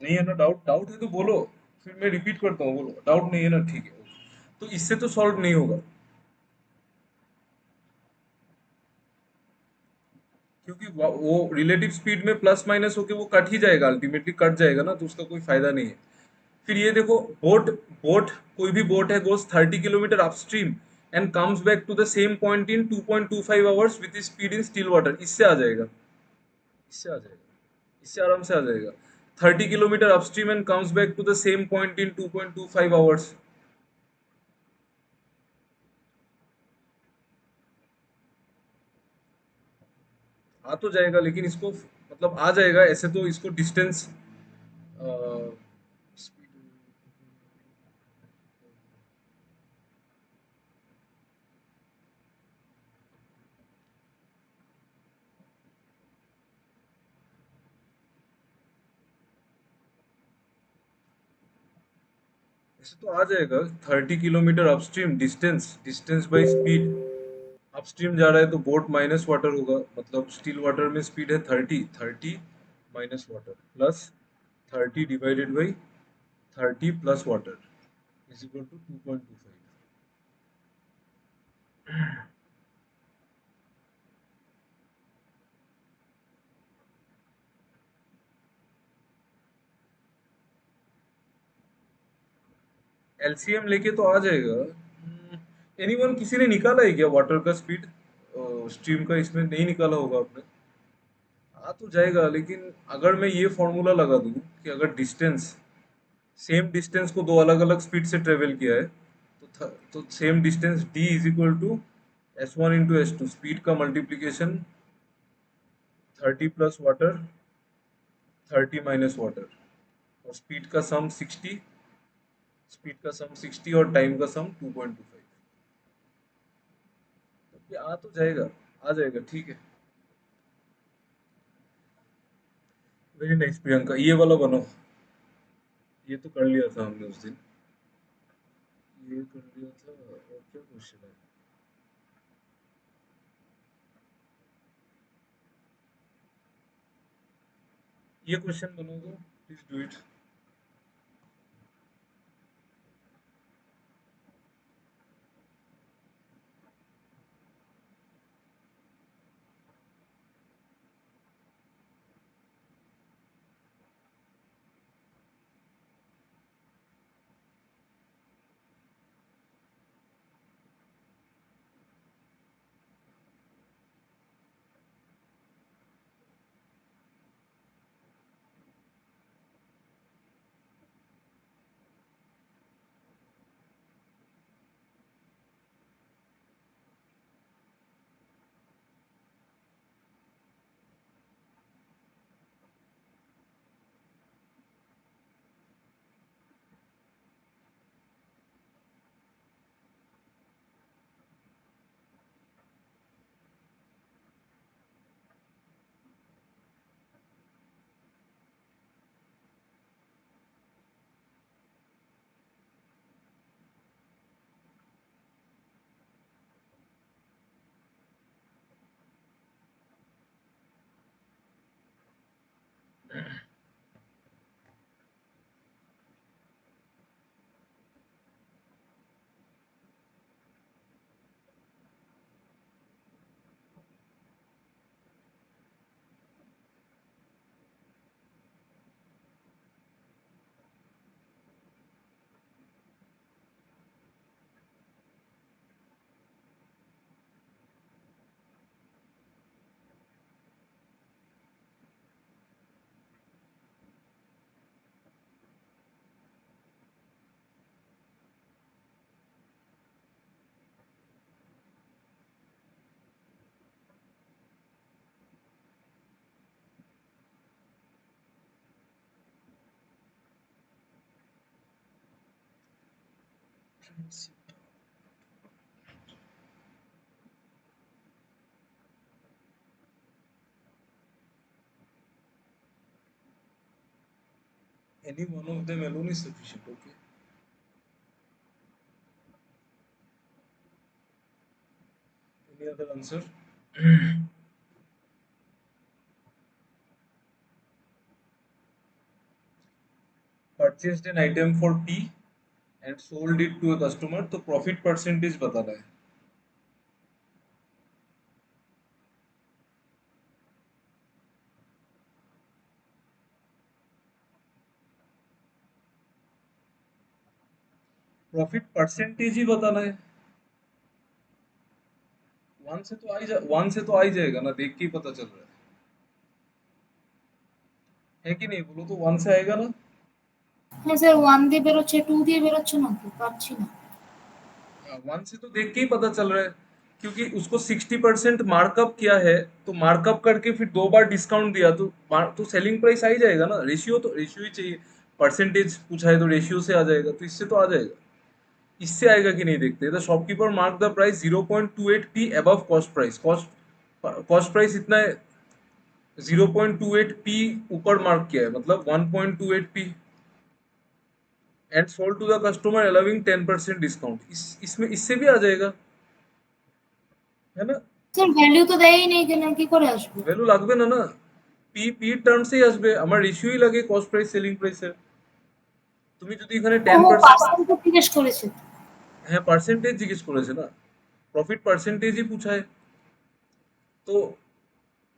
नहीं है ना डाउट? डाउट है तो बोलो। फिर मैं रिपीट करता हूँ, बोलो डाउट नहीं है ना, ठीक है। तो इससे तो सॉल्व नहीं होगा, क्योंकि वो रिलेटिव स्पीड में प्लस माइनस होके वो कट ही जाएगा, अल्टीमेटली कट जाएगा ना, तो उसका कोई फायदा नहीं है। फिर ये देखो, बोट बोट कोई भी बोट है goes 30 kilometre upstream and comes back to the same point in 2.25 hours with speed in still water, इससे आ जाएगा, इससे आ जाएगा, इससे आराम से आ जाएगा। 30 kilometre upstream and comes back to the same point in 2.25 hours. आ तो जाएगा, लेकिन इसको मतलब आ जाएगा ऐसे, तो इसको डिस्टेंस ऐसे तो आ जाएगा। 30 kilometre upstream, distance distance by speed. Upstream जा रहा है तो बोट माइनस वाटर होगा, मतलब स्टिल वाटर में स्पीड है 30, 30 minus water plus 30 divided by 30 plus water is equal to 2.25। LCM लेके तो आ जाएगा। एनीवन, किसी ने निकाला है क्या वाटर का स्पीड स्ट्रीम का? इसमें नहीं निकाला होगा आपने। आ तो जाएगा, लेकिन अगर मैं ये फॉर्मूला लगा दूं कि अगर डिस्टेंस, सेम डिस्टेंस को दो अलग अलग स्पीड से ट्रेवल किया है, तो same distance d is equal to S1 into S2, speed का multiplication 30 plus water, 30 minus water, और स्पीड का सम 60 और टाइम का सम 2.25। ये आ तो जाएगा, आ जाएगा, ठीक है। वेरी नाइस प्रियंका, ये वाला बनाओ। ये तो कर लिया था हमने उस दिन, ये कर लिया था। और क्या क्वेश्चन है? ये क्वेश्चन बनो दो, please do it. Any one of them alone is sufficient, okay? Any other answer? Purchased an item for T and sold it to a customer, तो प्रॉफिट परसेंटेज बताना है। प्रॉफिट परसेंटेज ही बताना है। One से तो आ ही जाएगा ना, देख के ही पता चल रहा है कि नहीं, बोलो तो वन से आएगा ना। হ্যাঁ স্যার 1 দিয়ে বেরোচ্ছে 2 দিয়ে বেরোচ্ছে না তো পাচ্ছি না। वन से तो देख के ही पता चल रहा है, क्योंकि उसको 60% मार्कअप किया है, तो मार्कअप करके फिर 2 बार डिस्काउंट दिया, तो सेलिंग प्राइस आ ही जाएगा ना। रेशियो ही चाहिए, परसेंटेज पूछा है तो रेशियो से आ जाएगा, तो इससे तो आ जाएगा। इससे आएगा कि नहीं देखते। The shopkeeper mark the price 0.28p above cost price. Cost price इतना है, 0.28p ऊपर मार्क किया है, मतलब 1.28p, and sold to the customer allowing 10% discount. इसमें इससे भी आ जाएगा, है ना। স্যার ভ্যালু তো দেয়ই নেই কেন কি করে আসবে? ভ্যালু লাগবে না না, পি টার্মসেই আসবে, আমার রেশিওই লাগে কস্ট প্রাইস সেলিং প্রাইসের। তুমি যদি এখানে টেন ওহো পার্সেন্ট পার্সেন্ট জিজ্ঞেস করেছে। হ্যাঁ পার্সেন্টেজ জিজ্ঞেস করেছে না, প্রফিট পার্সেন্টেজই पूछा है। तो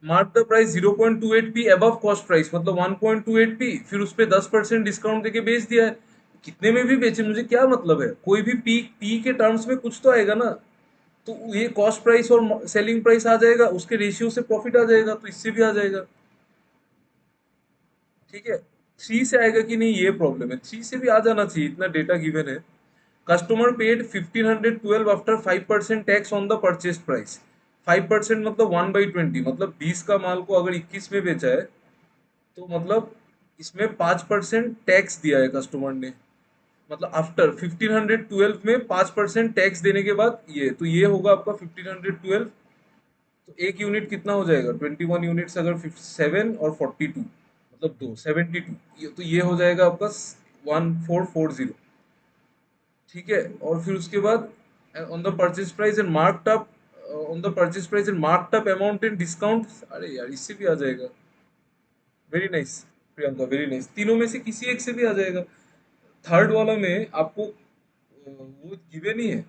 mark the price 0.28p above cost price, मतलब 1.28p, फिर उस पे 10% डिस्काउंट देके बेच दिया है। कितने में भी बेचे मुझे क्या मतलब है, कोई भी पी के टर्म्स में कुछ तो आएगा ना। तो ये कॉस्ट प्राइस और सेलिंग प्राइस आ जाएगा, उसके रेशियो से प्रॉफिट आ जाएगा, तो इससे भी आ जाएगा। ठीक है, थ्री से आएगा कि नहीं ये प्रॉब्लम है, थ्री से भी आ जाना चाहिए, इतना डेटा गिवन है। Customer paid 1512 after 5% tax on the purchase price. 5% मतलब 1/20, मतलब 20 का माल को अगर 21 में बेचा है, तो मतलब इसमें 5% टैक्स दिया है कस्टमर ने। मतलब आफ्टर 1512 में 5% टैक्स देने के बाद ये, तो ये होगा आपका 1512। तो एक यूनिट कितना हो जाएगा, 21 यूनिट्स अगर 7 और 42, मतलब 2 72, तो ये हो जाएगा आपका 1440। ठीक है, और फिर उसके बाद on the purchase price and marked up, on the purchase price and marked up amount in discount. अरे यार इससे भी आ जाएगा। Very nice Priyanka, very nice, तीनों में से किसी एक से भी आ जाएगा। थर्ड वाला में आपको वो गिवन ही है,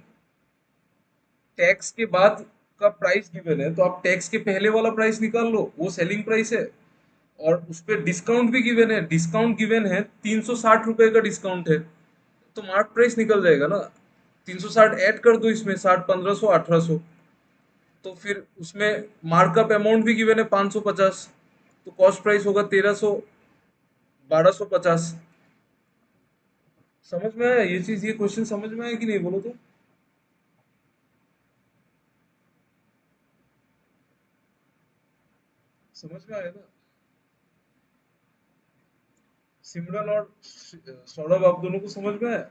टैक्स के बाद का प्राइस गिवन है, तो आप टैक्स के पहले वाला प्राइस निकाल लो, वो सेलिंग प्राइस है। और उस पर डिस्काउंट भी गिवन है, डिस्काउंट गिवन है 360 रुपए का डिस्काउंट है, तो मार्क प्राइस निकल जाएगा ना। 360 ऐड कर दो इसमें, 60 1500 1800, तो फिर उसमें मार्कअप अमाउंट भी गिवन है 550, तो कॉस्ट प्राइस होगा 1300 1250। समझ में आया ये चीज, ये क्वेश्चन समझ में आया कि नहीं, बोलो तो। समझ में आया ना। सिमरन और सौरभ, आप दोनों को समझ में आया।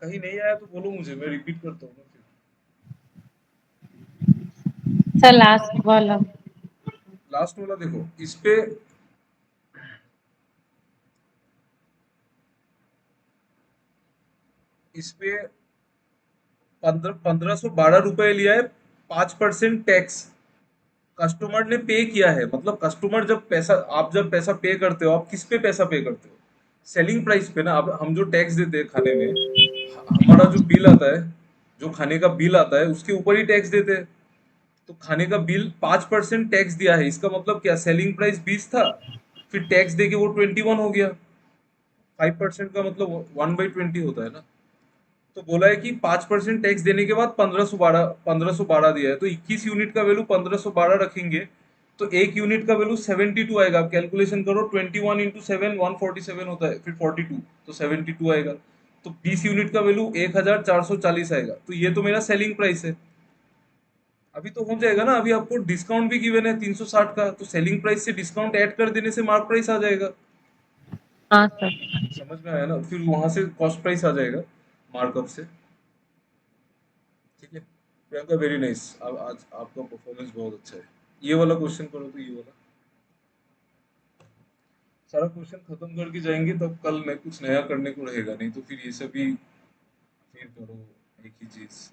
कहीं नहीं आया तो बोलो मुझे, मैं रिपीट करता हूँ ना फिर। सर लास्ट वाला। लास्ट वाला देखो, इस पे 1512 रुपए लिया है, 5% टैक्स कस्टमर ने पे किया है। मतलब कस्टमर जब पैसा, आप जब पैसा पे करते हो, आप किस पे पैसा पे करते हो, सेलिंग प्राइस पे ना। अब हम जो टैक्स देते हैं खाने में, हमारा जो बिल आता है, जो खाने का बिल आता है उसके ऊपर ही टैक्स देते हैं। तो खाने का बिल 5% टैक्स दिया है, इसका मतलब क्या, सेलिंग प्राइस 20 था, फिर टैक्स देके वो 21 हो गया। 5% का मतलब 1/20 होता है ना। तो बोला है कि 5% टैक्स देने के बाद 1512 दिया है, तो 21 यूनिट का वैल्यू 1512 रखेंगे, तो एक यूनिट का वैल्यू 72 आएगा। आप कैलकुलेशन करो, 21 इंटू 7 147 होता है, फिर 42, तो 72 आएगा। तो 20 यूनिट का वैल्यू 1440 आएगा, तो ये तो मेरा सेलिंग प्राइस है। अभी तो हो जाएगा ना, अभी आपको डिस्काउंट भी गिवन है 360 का, तो सेलिंग प्राइस से डिस्काउंट ऐड कर देने से मार्क प्राइस आ जाएगा। हाँ सर। समझ में आया ना, फिर वहां से कॉस्ट प्राइस आ जाएगा मार्कअप से। ठीक है प्रियंका, वेरी नाइस, अब आज आपका परफॉर्मेंस बहुत अच्छा है। ये वाला क्वेश्चन करो, तो ये वाला सारा क्वेश्चन खत्म करके जाएंगे, तब कल मैं कुछ नया करने को रहेगा नहीं, तो फिर ये सभी फिर करो एक ही चीज।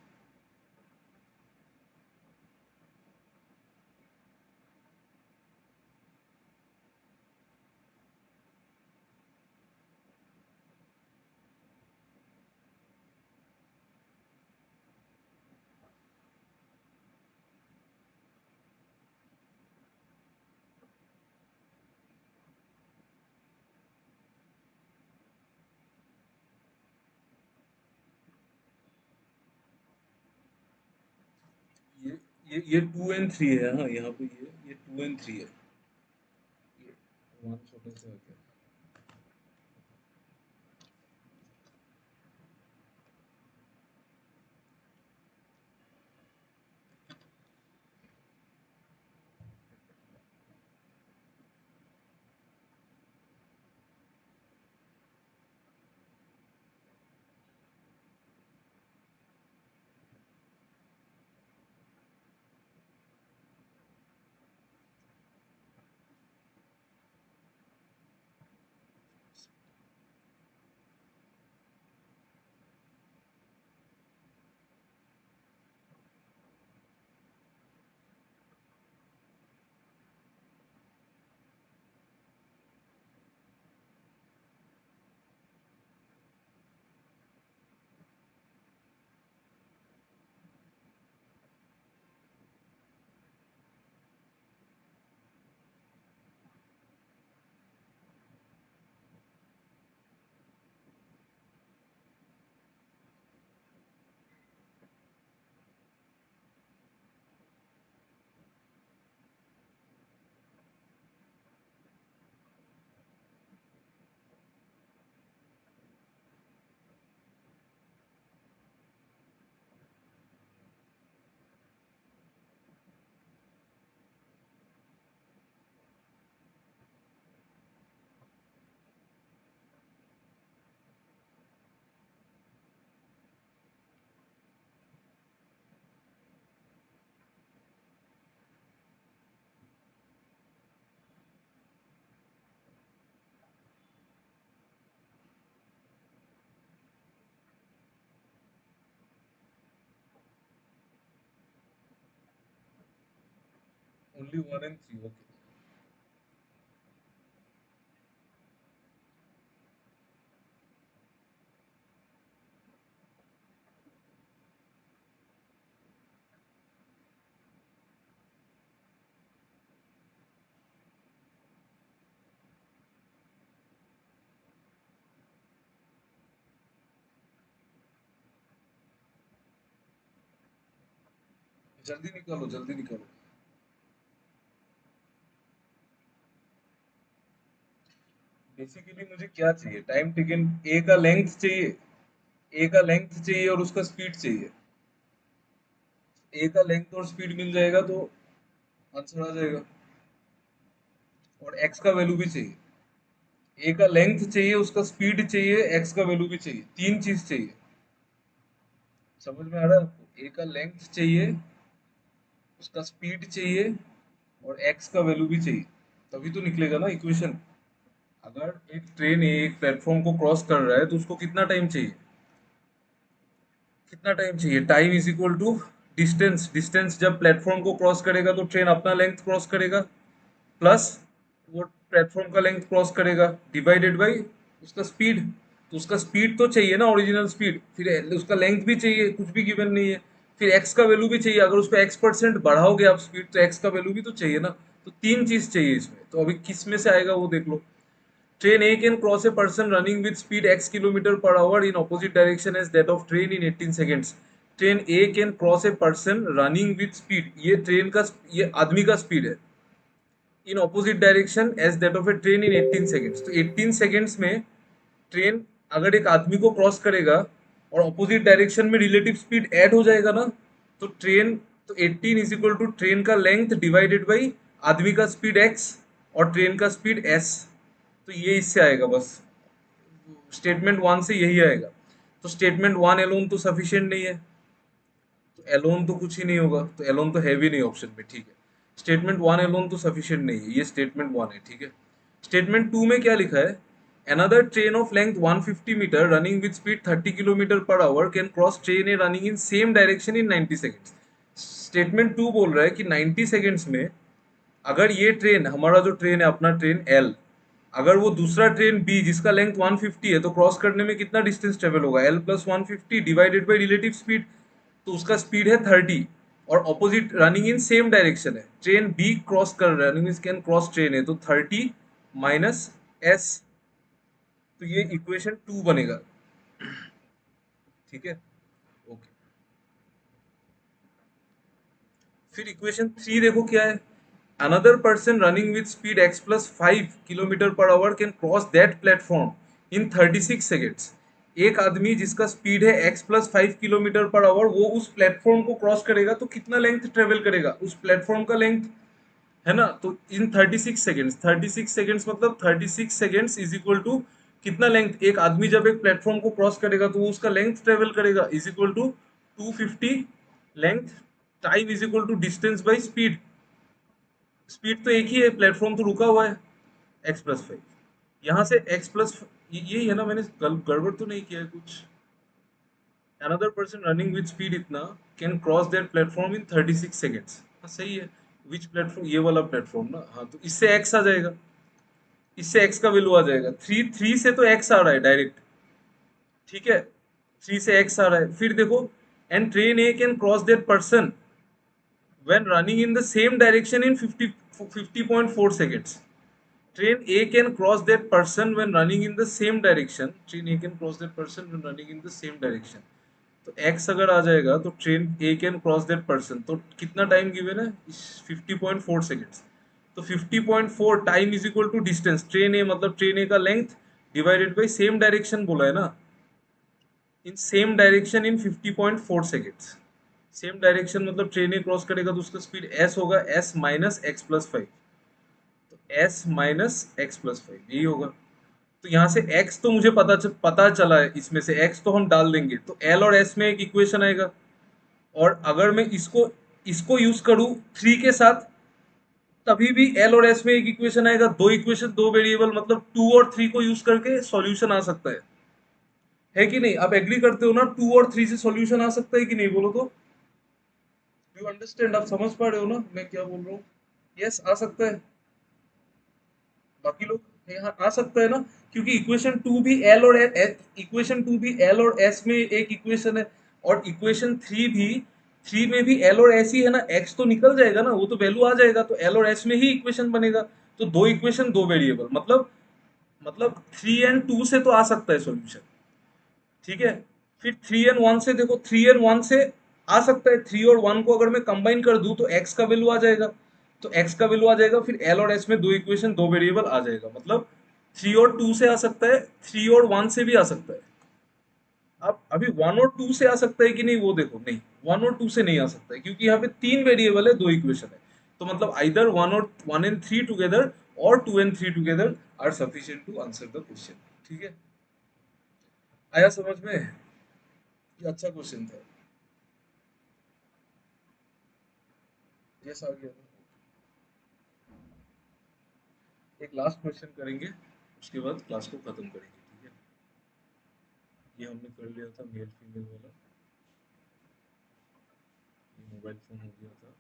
ये 2 and 3 है, हाँ यहाँ पे ये 2 and 3 है, ये वन छोटे से है। Only 1 and 3, okay. जल्दी निकालो, जल्दी निकालो। बेसिकली मुझे क्या चाहिए, टाइम टेकन, ए का लेंथ चाहिए, ए का लेंथ चाहिए और उसका स्पीड चाहिए। ए का लेंथ और स्पीड मिल जाएगा तो आंसर आ जाएगा। और एक्स का वैल्यू भी चाहिए, ए का लेंथ चाहिए, उसका स्पीड चाहिए, एक्स का वैल्यू भी चाहिए, तीन चीज चाहिए। समझ में आ रहा है आपको? ए का लेंथ चाहिए, उसका स्पीड चाहिए और एक्स का वैल्यू भी चाहिए, तभी तो निकलेगा ना इक्वेशन। अगर एक ट्रेन एक प्लेटफॉर्म को क्रॉस कर रहा है तो उसको कितना टाइम चाहिए, कितना टाइम चाहिए, time is equal to distance. Distance जब प्लेटफॉर्म को क्रॉस करेगा तो ट्रेन अपना लेंथ क्रॉस करेगा, प्लस वो प्लेटफॉर्म का लेंथ क्रॉस करेगा, डिवाइडेड बाई उसका स्पीड। तो उसका स्पीड तो चाहिए ना, ओरिजिनल स्पीड, फिर उसका लेंथ भी चाहिए, कुछ भी गिवन नहीं है। फिर एक्स का वैल्यू भी चाहिए, अगर उसको x% बढ़ाओगे आप स्पीड तो एक्स का वैल्यू भी तो चाहिए ना। तो तीन चीज चाहिए इसमें, तो अभी किस में से आएगा वो देख लो। Train A can cross a person running with speed x kilometer per hour in opposite direction as that of train in 18 seconds. Train A can cross a person running with speed, ये train का, ये आदमी का speed है, in opposite direction as that of a train in 18 seconds. तो 18 seconds में train अगर एक आदमी को क्रॉस करेगा और ऑपोजिट डायरेक्शन में रिलेटिव स्पीड ऐड हो जाएगा ना, तो ट्रेन, तो 18 इज इक्वल टू ट्रेन का लेंथ डिवाइडेड बाई आदमी का स्पीड एक्स और ट्रेन का स्पीड एस। तो ये इससे आएगा बस, स्टेटमेंट वन से यही आएगा। तो स्टेटमेंट वन एलोन तो सफिशिएंट नहीं है, तो एलोन तो कुछ ही नहीं होगा, तो एलोन तो है भी नहीं ऑप्शन में, ठीक है। स्टेटमेंट वन एलोन तो सफिशिएंट नहीं है, ये स्टेटमेंट वन है, ठीक है। स्टेटमेंट टू में क्या लिखा है, another train of length 150 meter running with speed 30 kilometre per hour can cross train A running in same direction in 90 seconds. Statement two बोल रहा है कि 90 सेकेंड्स में अगर ये ट्रेन, हमारा जो ट्रेन है अपना ट्रेन एल, अगर वो दूसरा ट्रेन बी जिसका लेंथ 150 है तो क्रॉस करने में कितना डिस्टेंस ट्रेवल होगा, L plus 150 divided by relative speed. तो उसका स्पीड है 30 और opposite running in same direction है, ट्रेन बी क्रॉस कर रहा है, रनिंग कैन क्रॉस ट्रेन है, तो 30 माइनस एस, तो ये इक्वेशन टू बनेगा, ठीक है, ओके। फिर इक्वेशन 3 देखो क्या है, another person running with speed x plus 5 kilometre per hour can cross that platform in 36 seconds. एक आदमी जिसका स्पीड है x plus 5 kilometre per our, वो उस प्लेटफॉर्म को क्रॉस करेगा तो कितना लेंथ ट्रेवल करेगा, उस प्लेटफॉर्म का लेंथ है ना। तो इन 36 सेकेंड्स, 36 सेकेंड्स मतलब 36 सेकेंड्स इज इक्वल टू कितना लेंथ, एक आदमी जब एक प्लेटफॉर्म को क्रॉस करेगा तो वो उसका लेंथ ट्रेवल करेगा is equal to 250 length time is equal to distance by speed. Speed तो एक ही है, प्लेटफॉर्म तो रुका हुआ है, एक्स प्लस 5। यहाँ से एक्स प्लस यही है ना, मैंने गड़बड़ तो नहीं किया है कुछ। another person running with speed इतना can cross that platform in 36 seconds। हाँ सही है, which platform, ये वाला प्लेटफॉर्म ना। हाँ तो इससे x आ जाएगा, इससे x का वैल्यू आ जाएगा। 3 से तो x आ रहा है डायरेक्ट, ठीक है, 3 से x आ रहा है। फिर देखो, and train A can cross that person when running in the same direction in 50.4 seconds। train A can cross that person when running in the same direction। train A can cross that person when running in the same direction। तो x अगर आ जाएगा तो train A can cross that person, तो कितना time given है, 50.4 seconds. तो 50.4 time is equal to distance, train A मतलब ट्रेन ए का length divided by same direction बोला है ना, in same direction in 50.4 seconds. Same direction मतलब ट्रेन ए क्रॉस करेगा तो उसका स्पीड s होगा, s माइनस एक्स प्लस 5। तो s माइनस एक्स प्लस 5 यही होगा। तो यहाँ से x तो मुझे पता चला है, इसमें से x तो हम डाल देंगे तो l और s में एक इक्वेशन आएगा। और अगर मैं इसको इसको यूज करूं 3 के साथ, तभी भी l और s में एक इक्वेशन आएगा। दो इक्वेशन, दो वेरिएबल, मतलब 2 और 3 को यूज करके सॉल्यूशन आ सकता है कि नहीं। आप एग्री करते हो ना, 2 और 3 से सॉल्यूशन आ सकता है कि नहीं, बोलो तो। यू अंडरस्टैंड, आप समझ पा रहे हो ना मैं क्या बोल रहा हूँ। यस आ सकता है, बाकी लोग यहाँ आ सकता है ना, क्योंकि इक्वेशन टू भी एल और इक्वेशन टू भी एल और एस में एक इक्वेशन है, और इक्वेशन थ्री भी, थ्री में भी एल और एस ही है ना, एक्स तो निकल जाएगा ना, वो तो वैल्यू आ जाएगा, तो एल और एस में ही इक्वेशन बनेगा। तो दो इक्वेशन दो वेरिएबल, मतलब 3 and 2 से तो आ सकता है सॉल्यूशन, ठीक है। फिर 3 and 1 से देखो, 3 and 1 से आ सकता है, 3 और 1 को अगर मैं कंबाइन कर दूं तो x का वैल्यू आ जाएगा। तो x का वैल्यू आ जाएगा, फिर l और s में दो इक्वेशन दो वेरिएबल आ जाएगा, मतलब 3 और 2 से आ सकता है, 3 और 1 से भी आ सकता है। अब अभी 1 और 2 से आ सकता है कि नहीं वो देखो, नहीं 1 और 2 से नहीं आ सकता है, क्योंकि यहाँ पे तीन वेरिएबल है, दो इक्वेशन है। तो मतलब आइदर 1 and 3 टुगेदर और 2 and 3 together are sufficient to answer the question, ठीक है। आया समझ में, ये अच्छा क्वेश्चन था। यस आ गया। एक लास्ट क्वेश्चन करेंगे, उसके बाद क्लास को खत्म करेंगे, ठीक है। ये हमने कर लिया था मेल फीमेल वाला, ये मोबाइल फोन हो गया था,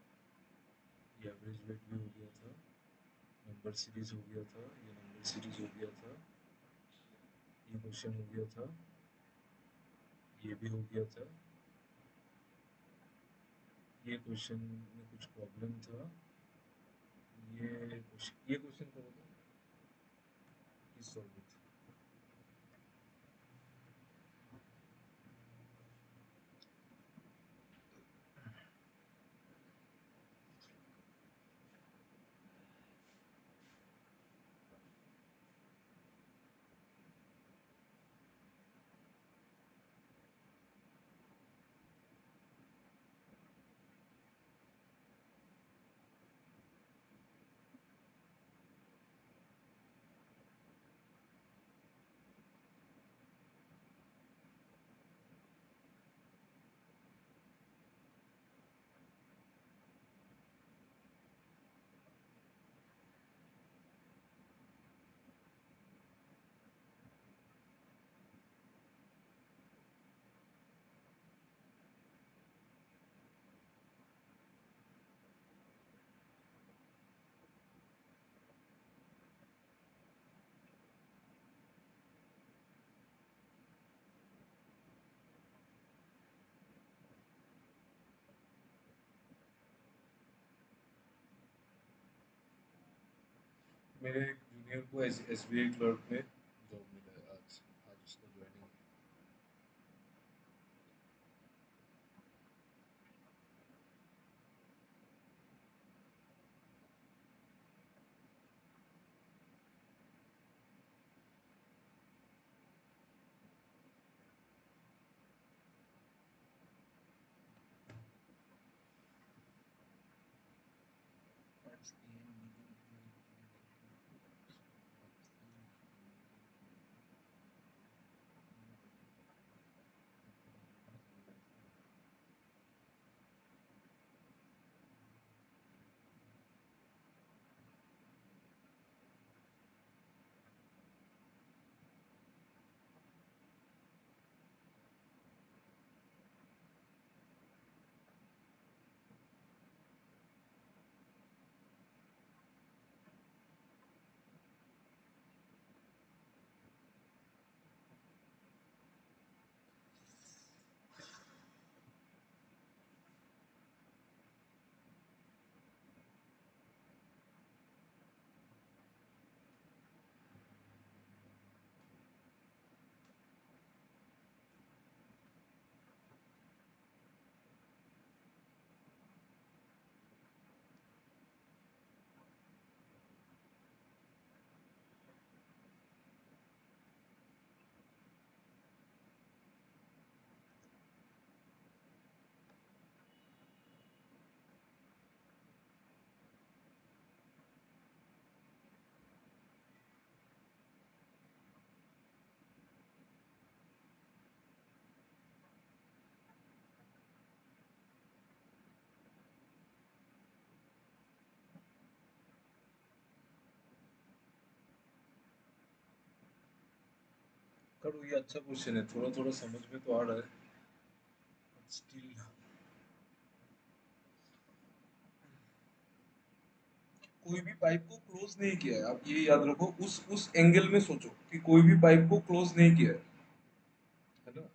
ये एवरेज वेट भी हो गया था, नंबर सीरीज हो गया था, ये नंबर सीरीज हो गया था, ये क्वेश्चन हो गया था, ये भी हो गया था, ये क्वेश्चन में कुछ प्रॉब्लम था, ये क्वेश्चन करो तो प्लीज सॉल्व इट। मेरे एक जूनियर को एसबीआई क्लर्क में जॉब मिला है आज, आज उसका ज्वाइनिंग। करो, ये अच्छा क्वेश्चन है, थोड़ा थोड़ा समझ में तो आ रहा है, स्टिल कोई भी पाइप को क्लोज नहीं किया है, आप ये याद रखो, उस एंगल में सोचो कि कोई भी पाइप को क्लोज नहीं किया है ना।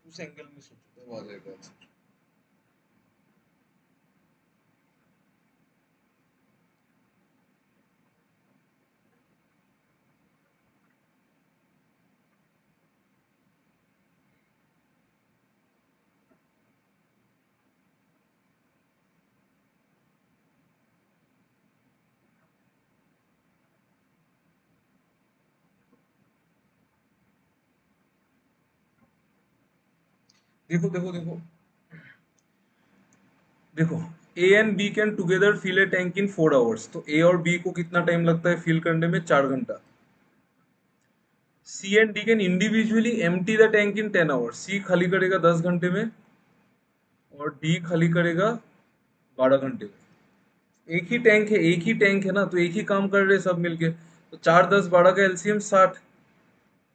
उस एंगल में सोचो तब आ जाएगा आंसर। देखो देखो देखो देखो, A and B can together fill a tank in 4 hours, तो ए और बी को कितना टाइम लगता है फिल करने में? 4 घंटा। C and D can individually empty the tank in 10 hours, C खाली करेगा 10 घंटे में और डी खाली करेगा 12 घंटे में। एक ही टैंक है ना, तो एक ही काम कर रहे हैं सब मिलके, तो 4 10 12 का एलसीएम 60,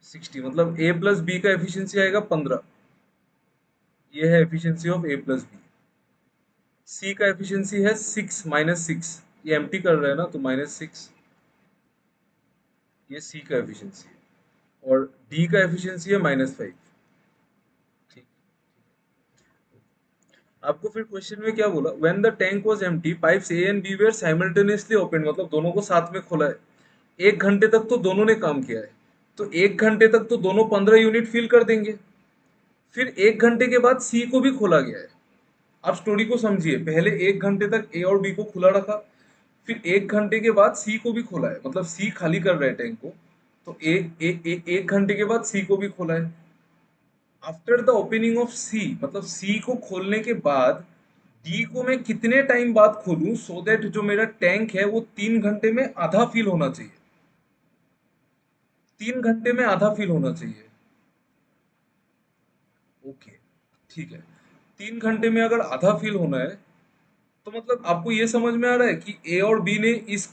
60 मतलब ए प्लस बी का एफिशिएंसी आएगा 15। ये है efficiency of A plus B. C का एफिशिएंसी है 6 - 6, ये एम्प्टी कर रहा है ना, तो -6, ये सी का एफिशिएंसी है। और डी का एफिशिएंसी है -5। ठीक। आपको फिर क्वेश्चन में क्या बोला? When the tank was empty pipes A and B were simultaneously open, मतलब दोनों को साथ में खोला है। 1 घंटे तक तो दोनों ने काम किया है, तो 1 घंटे तक तो दोनों 15 यूनिट फिल कर देंगे। फिर 1 घंटे के बाद सी को भी खोला गया है। आप स्टोरी को समझिए, पहले 1 घंटे तक ए और बी को खुला रखा, फिर 1 घंटे के बाद सी को भी खोला है, मतलब सी खाली कर रहा है टैंक को, तो एक घंटे के बाद सी को भी खोला है। आफ्टर द ओपनिंग ऑफ सी, मतलब सी को खोलने के बाद डी को मैं कितने टाइम बाद खोलूं सो दैट जो मेरा टैंक है वो 3 घंटे में आधा फिल होना चाहिए, 3 घंटे में आधा फिल होना चाहिए। ओके, ठीक है। 3 घंटे में अगर आधा फिल होना है, तो मतलब आपको ये समझ में आ रहा है कि ए और बी ने इस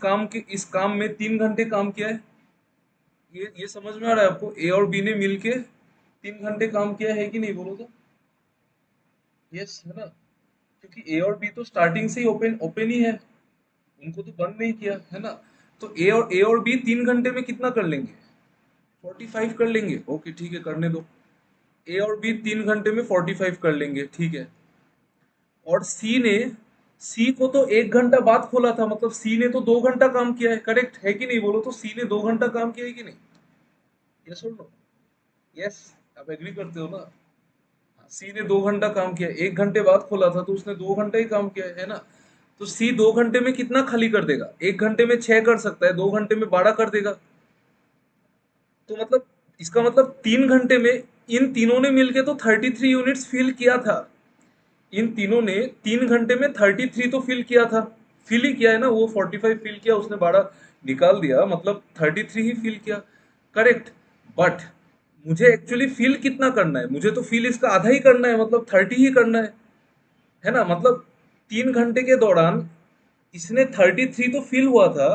काम में 3 घंटे काम किया है। ये समझ में आ रहा है आपको? ए और बी ने मिलके 3 घंटे काम किया है कि नहीं, बोलो तो। यस, है ना, क्योंकि ए और बी तो स्टार्टिंग से ही ओपन ओपन ही है, उनको तो बंद नहीं किया है ना। तो ए और बी 3 घंटे में कितना कर लेंगे? 45 कर लेंगे। ओके ठीक है, करने दो। ए और बी 3 घंटे में 45 कर लेंगे, ठीक है। और सी को तो 1 घंटा बाद खोला था, मतलब सी ने तो 2 घंटा काम किया है, करेक्ट है कि नहीं, बोलो तो। सी ने 2 घंटा काम किया है कि नहीं? यस और नो? यस, आप एग्री करते हो ना? सी ने 2 घंटा काम किया, 1 घंटे बाद खोला था तो उसने 2 घंटा ही काम किया है ना। तो सी 2 घंटे में कितना खाली कर देगा? 1 घंटे में 6 कर सकता है, 2 घंटे में 12 कर देगा। तो मतलब इसका मतलब 3 घंटे में इन तीनों ने मिलके तो 33 यूनिट्स फिल किया था। इन तीनों ने 3 घंटे में 33 तो फिल किया था। फिल ही किया है ना, वो 45 फिल किया, उसने 12 निकाल दिया, मतलब 33 ही फिल किया। करेक्ट। बट मुझे एक्चुअली फिल कितना करना है, मुझे तो फिल इसका आधा ही करना है, मतलब 30 ही करना है ना। मतलब 3 घंटे के दौरान इसने 33 तो फिल हुआ था,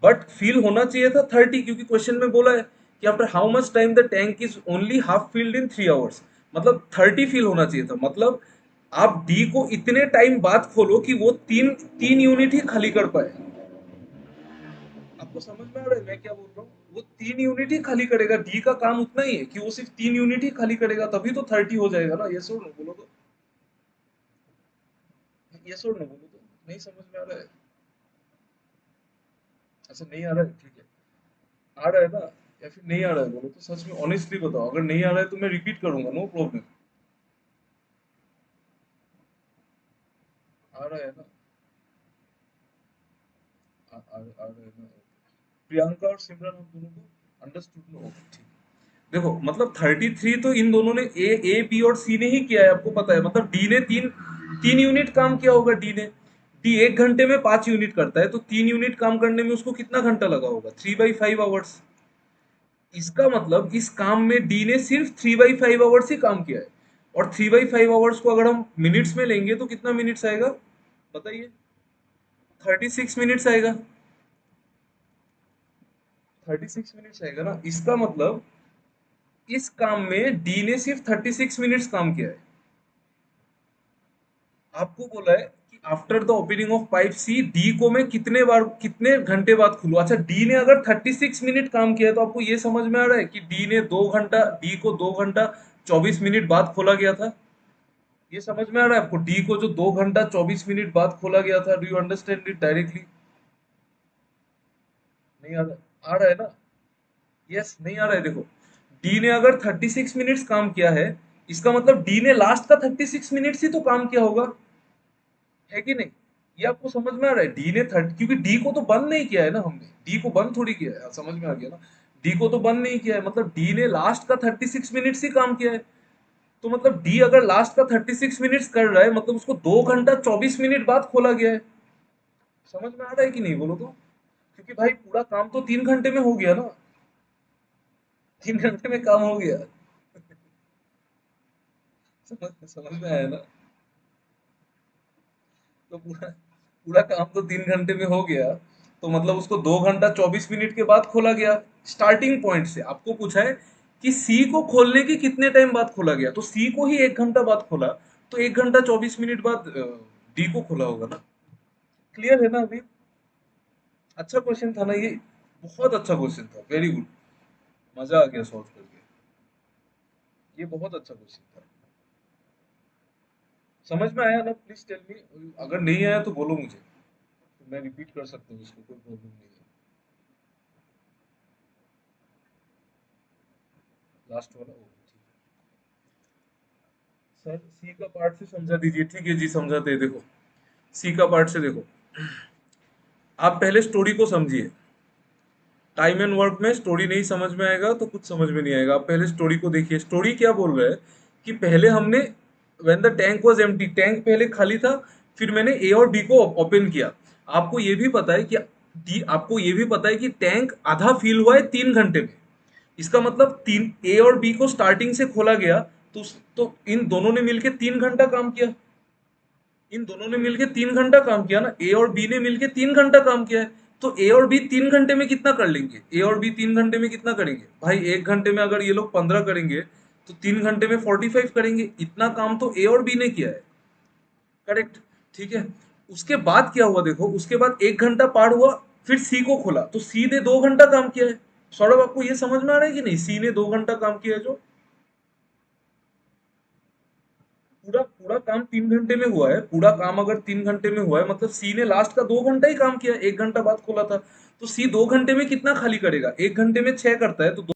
बट फिल होना चाहिए था 30, क्योंकि क्वेश्चन में बोला है कि after how much time the tank is only half filled in 3 hours, मतलब 30 फिल होना चाहिए था। मतलब आप डी को इतने टाइम बाद खोलो कि वो तीन तीन यूनिट ही खाली कर पाए। आपको समझ में आ रहा है मैं क्या बोल रहा हूँ? वो 3 यूनिट ही खाली करेगा, डी का काम उतना ही है कि वो सिर्फ 3 यूनिट ही खाली करेगा, तभी तो 30 हो जाएगा ना। ये और नो बोलो तो, ये और नो बोलो तो। नहीं समझ में आ रहा है? अच्छा नहीं आ रहा है, ठीक है। आ रहा है ना, या फिर नहीं आ रहा है बोलो तो, सच में ऑनेस्टली बताओ। अगर नहीं आ रहा है तो मैं रिपीट करूंगा, नो प्रॉब्लम। आ रहा है ना? आ रहा है ना? प्रियंका और सिमरन हम दोनों को अंडरस्टूड ना? ओके ठीक। देखो मतलब 33 तो इन दोनों ने ए बी और सी ने ही किया है, आपको पता है। मतलब डी ने तीन तीन यूनिट काम किया होगा। डी 1 घंटे में 5 यूनिट करता है, तो 3 यूनिट काम करने में उसको कितना घंटा लगा होगा? 3/5 आवर्स। इसका मतलब इस काम में डी ने सिर्फ 3/5 आवर्स ही काम किया है। और 3/5 आवर्स को अगर हम मिनट्स में लेंगे तो कितना मिनट्स आएगा बताइए? 36 मिनट्स आएगा। 36 मिनट्स आएगा ना। इसका मतलब इस काम में डी ने सिर्फ 36 मिनट्स काम किया है। आपको बोला है कि after the opening of pipe C D को मैं कितने घंटे बाद खुलूं। अच्छा डी ने अगर 36 मिनट काम किया है, तो आपको ये समझ में आ रहा है कि डी को 2 घंटा 24 मिनट बाद खोला गया था। ये समझ में आ रहा है आपको? डी को जो 2 घंटा 24 मिनट बाद खोला गया था, do you understand it directly? नहीं आ रहा है ना? यस नहीं आ रहा है। देखो डी ने अगर 36 मिनट्स काम किया है, इसका मतलब डी ने लास्ट का 36 मिनट्स ही तो काम किया होगा, है कि नहीं? ये आपको समझ में आ रहा है? डी ने 30, क्योंकि डी को तो बंद नहीं किया है ना हमने, डी को बंद थोड़ी किया है। समझ में आ गया ना? डी को तो बंद नहीं किया है, मतलब डी ने लास्ट का 36 मिनट्स ही काम किया है। तो मतलब डी अगर लास्ट का 36 मिनट्स कर रहा है, मतलब उसको 2 घंटा 24 मिनट बाद खोला गया है। समझ में आ रहा है कि नहीं बोलो तो? क्योंकि भाई पूरा काम तो 3 घंटे में हो गया ना। 3 घंटे में काम हो गया। समझ में आया ना? तो पूरा पूरा काम तो 3 घंटे में हो गया, तो मतलब उसको 2 घंटा 24 मिनट के बाद खोला गया। स्टार्टिंग पॉइंट से आपको पूछा है कि सी को खोलने के कितने टाइम बाद खोला गया, तो सी को ही 1 घंटा बाद खोला, तो 1 घंटा 24 मिनट बाद डी को खोला होगा ना। क्लियर है ना अभी? अच्छा क्वेश्चन था ना ये, बहुत अच्छा क्वेश्चन था, वेरी गुड। मजा आ गया सॉल्व करके। ये बहुत अच्छा क्वेश्चन था। समझ में आया ना? Please tell me. अगर नहीं आया तो बोलो मुझे, तो मैं रिपीट कर सकता हूँ इसको, कोई प्रॉब्लम नहीं है। लास्ट वाला ठीक है। सर सी का पार्ट से समझा दीजिए। ठीक है जी समझाते हैं। देखो सी का पार्ट से देखो, आप पहले स्टोरी को समझिए। टाइम एंड वर्क में स्टोरी नहीं समझ में आएगा तो कुछ समझ में नहीं आएगा। आप पहले स्टोरी को देखिए। स्टोरी क्या बोल रहा है कि पहले हमने when the tank was empty, tank पहले खाली था, फिर मैंने ए और बी को ओपन किया। आपको ये भी पता है कि आपको ये भी पता है कि टैंक आधा फिल हुआ है 3 घंटे में। इसका मतलब तीन ए और बी को स्टार्टिंग से खोला गया, तो इन दोनों ने मिलके 3 घंटा काम किया। इन दोनों ने मिलके 3 घंटा काम किया ना। ए और बी ने मिलके 3 घंटा काम किया है। तो ए और बी 3 घंटे में कितना कर लेंगे? ए और बी 3 घंटे में कितना करेंगे भाई? 1 घंटे में अगर ये लोग 15 करेंगे, तो 3 घंटे में 45 करेंगे। इतना काम तो ए और बी ने किया है। करेक्ट। ठीक है। उसके बाद क्या हुआ देखो, उसके बाद 1 घंटा पार हुआ, फिर सी को खोला, तो सी ने 2 घंटा काम किया है। सौरभ आपको ये समझ में आ रहा है कि नहीं? सी ने 2 घंटा काम किया है जो पूरा पूरा काम 3 घंटे में हुआ है। पूरा काम अगर 3 घंटे में हुआ है, मतलब सी ने लास्ट का 2 घंटा ही काम किया, 1 घंटा बाद खोला था। तो सी 2 घंटे में कितना खाली करेगा? 1 घंटे में 6 करता है, तो